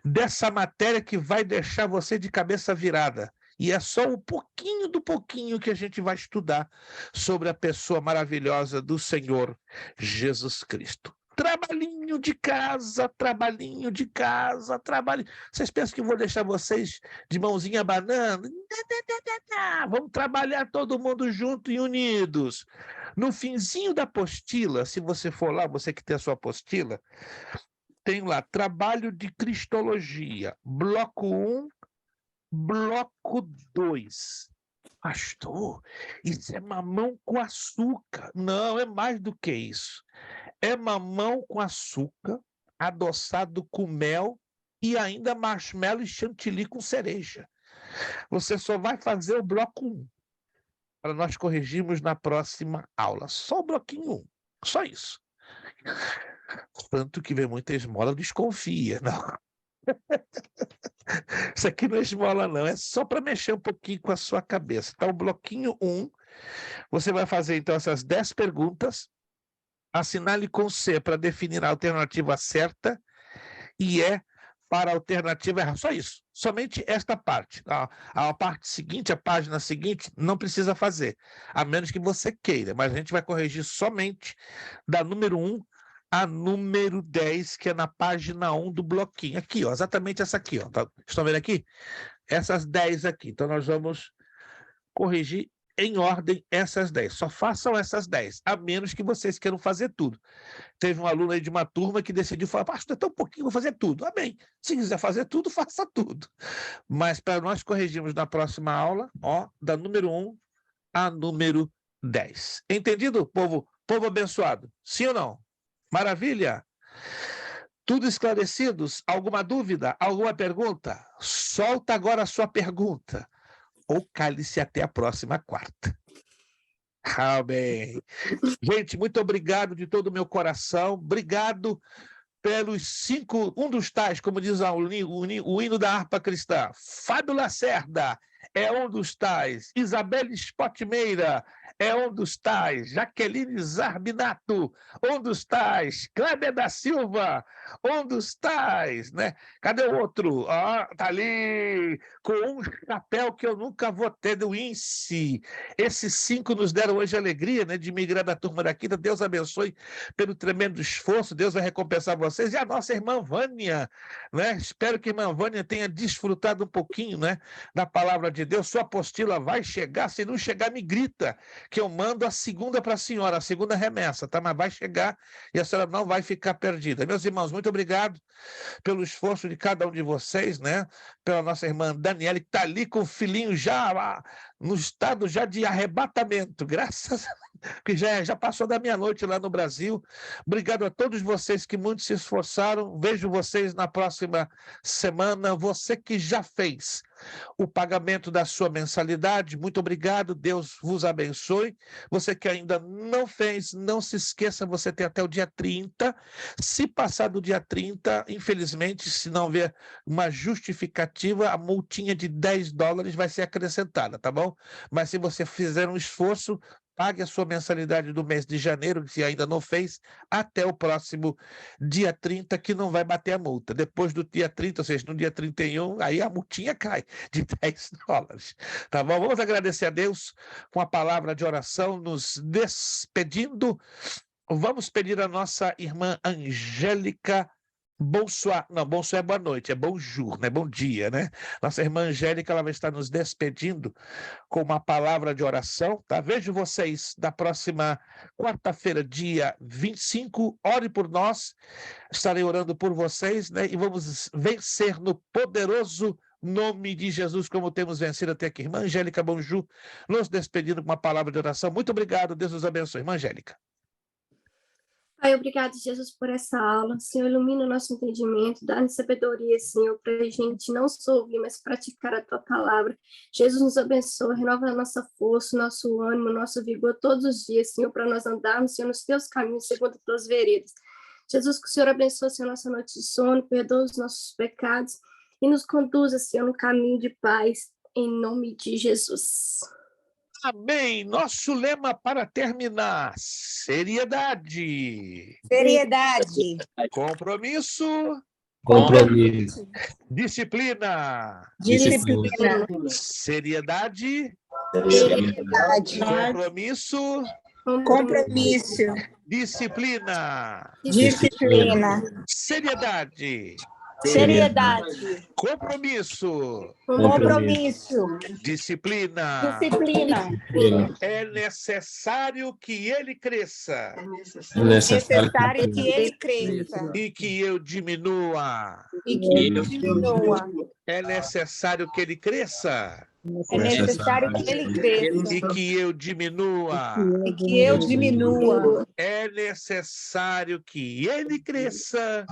dessa matéria que vai deixar você de cabeça virada. E é só um pouquinho do pouquinho que a gente vai estudar sobre a pessoa maravilhosa do Senhor Jesus Cristo. Trabalhinho de casa, trabalhinho de casa, trabalhinho. Vocês pensam que eu vou deixar vocês de mãozinha banana? Vamos trabalhar todo mundo junto e unidos. No finzinho da apostila, se você for lá, você que tem a sua apostila, tem lá, trabalho de Cristologia, bloco 1, bloco 2. Pastor, isso é mamão com açúcar. Não, é mais do que isso. É mamão com açúcar, adoçado com mel e ainda marshmallow e chantilly com cereja. Você só vai fazer o bloco 1, para nós corrigirmos na próxima aula. Só o bloquinho 1, só isso. Tanto que vem muita esmola, desconfia, não. Isso aqui não é esmola, não, é só para mexer um pouquinho com a sua cabeça. Então, o bloquinho 1, você vai fazer então essas 10 perguntas, assinale com C para definir a alternativa certa e E para a alternativa errada. Só isso, somente esta parte. A parte seguinte, a página seguinte, não precisa fazer, a menos que você queira, mas a gente vai corrigir somente da número 1 a número 10, que é na página 1 do bloquinho. Aqui, ó, exatamente essa aqui, ó. Tá, estão vendo aqui? Essas 10 aqui. Então, nós vamos corrigir em ordem essas 10. Só façam essas 10, a menos que vocês queiram fazer tudo. Teve um aluno aí de uma turma que decidiu falar, pastor, é tão pouquinho, vou fazer tudo. Amém. Se quiser fazer tudo, faça tudo. Mas para nós corrigirmos na próxima aula, ó, da número 1 a número 10. Entendido, povo abençoado? Sim ou não? Maravilha? Tudo esclarecidos? Alguma dúvida? Alguma pergunta? Solta agora a sua pergunta. Ou cale-se até a próxima quarta. Amém. Gente, muito obrigado de todo o meu coração. Obrigado pelos 5, um dos tais, como diz o hino da harpa cristã. Fábio Lacerda é um dos tais. Isabelle Spotmeira é um dos tais. Jaqueline Zarbinato, um dos tais. Kleber da Silva, um dos tais, né? Cadê o outro? Tá ali, com um chapéu que eu nunca vou ter do INSE. Esses 5 nos deram hoje alegria, né, de migrar da turma daqui. Deus abençoe pelo tremendo esforço. Deus vai recompensar vocês. E a nossa irmã Vânia, né? Espero que a irmã Vânia tenha desfrutado um pouquinho, né, da palavra de Deus. Sua apostila vai chegar. Se não chegar, me grita, que eu mando a segunda para a senhora, a segunda remessa, tá? Mas vai chegar e a senhora não vai ficar perdida. Meus irmãos, muito obrigado pelo esforço de cada um de vocês, né? Pela nossa irmã Daniela, que está ali com o filhinho já no estado já de arrebatamento, graças a Deus, que já passou da meia-noite lá no Brasil. Obrigado a todos vocês que muito se esforçaram. Vejo vocês na próxima semana. Você que já fez o pagamento da sua mensalidade. Muito obrigado, Deus vos abençoe. Você que ainda não fez, não se esqueça, você tem até o dia 30. Se passar do dia 30, infelizmente, se não houver uma justificativa, a multinha de $10 vai ser acrescentada, tá bom? Mas se você fizer um esforço, pague a sua mensalidade do mês de janeiro, se ainda não fez, até o próximo dia 30, que não vai bater a multa. Depois do dia 30, ou seja, no dia 31, aí a multinha cai de $10. Tá bom? Vamos agradecer a Deus com a palavra de oração, nos despedindo. Vamos pedir a nossa irmã Angélica Bonsoir. Não, bonsoir é boa noite, é bonjour, né? Bom dia, né? Nossa irmã Angélica, ela vai estar nos despedindo com uma palavra de oração, tá? Vejo vocês na próxima quarta-feira, dia 25. Ore por nós, estarei orando por vocês, né? E vamos vencer no poderoso nome de Jesus, como temos vencido até aqui. Irmã Angélica Bonjour, nos despedindo com uma palavra de oração. Muito obrigado, Deus nos abençoe. Irmã Angélica. Pai, obrigado, Jesus, por essa aula. Senhor, ilumina o nosso entendimento, dá-nos sabedoria, Senhor, para a gente não só ouvir, mas praticar a Tua palavra. Jesus, nos abençoa, renova a nossa força, nosso ânimo, nosso vigor todos os dias, Senhor, para nós andarmos, Senhor, nos Teus caminhos, segundo as Tuas veredas. Jesus, que o Senhor abençoe, Senhor, nossa noite de sono, perdoa os nossos pecados e nos conduza, Senhor, no caminho de paz, em nome de Jesus. Amém. Nosso lema para terminar: seriedade. Seriedade. Compromisso. Compromisso. Disciplina. Disciplina. Seriedade. Seriedade. Compromisso. Compromisso. Disciplina. Disciplina. Seriedade. Seriedade. Compromisso. Compromisso. Disciplina. Disciplina. É necessário que ele cresça É necessário Necessário que ele cresça e que eu diminua. e que eu diminua. É necessário que ele cresça É necessário que ele cresça e que eu diminua. e que eu diminua. É necessário que ele cresça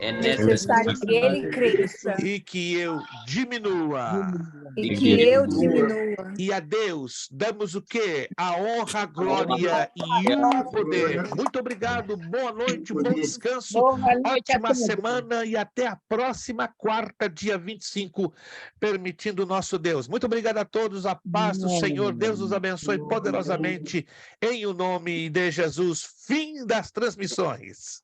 É É necessário necessário que ele cresça e que eu diminua. e que eu diminua. E a Deus damos o quê? A honra, a glória e o poder. Muito obrigado, boa noite, bom descanso, ótima semana e até a próxima quarta, dia 25, permitindo o nosso Deus. Muito obrigado a todos, a paz do Senhor, Deus nos abençoe poderosamente, em o nome de Jesus. Fim das transmissões.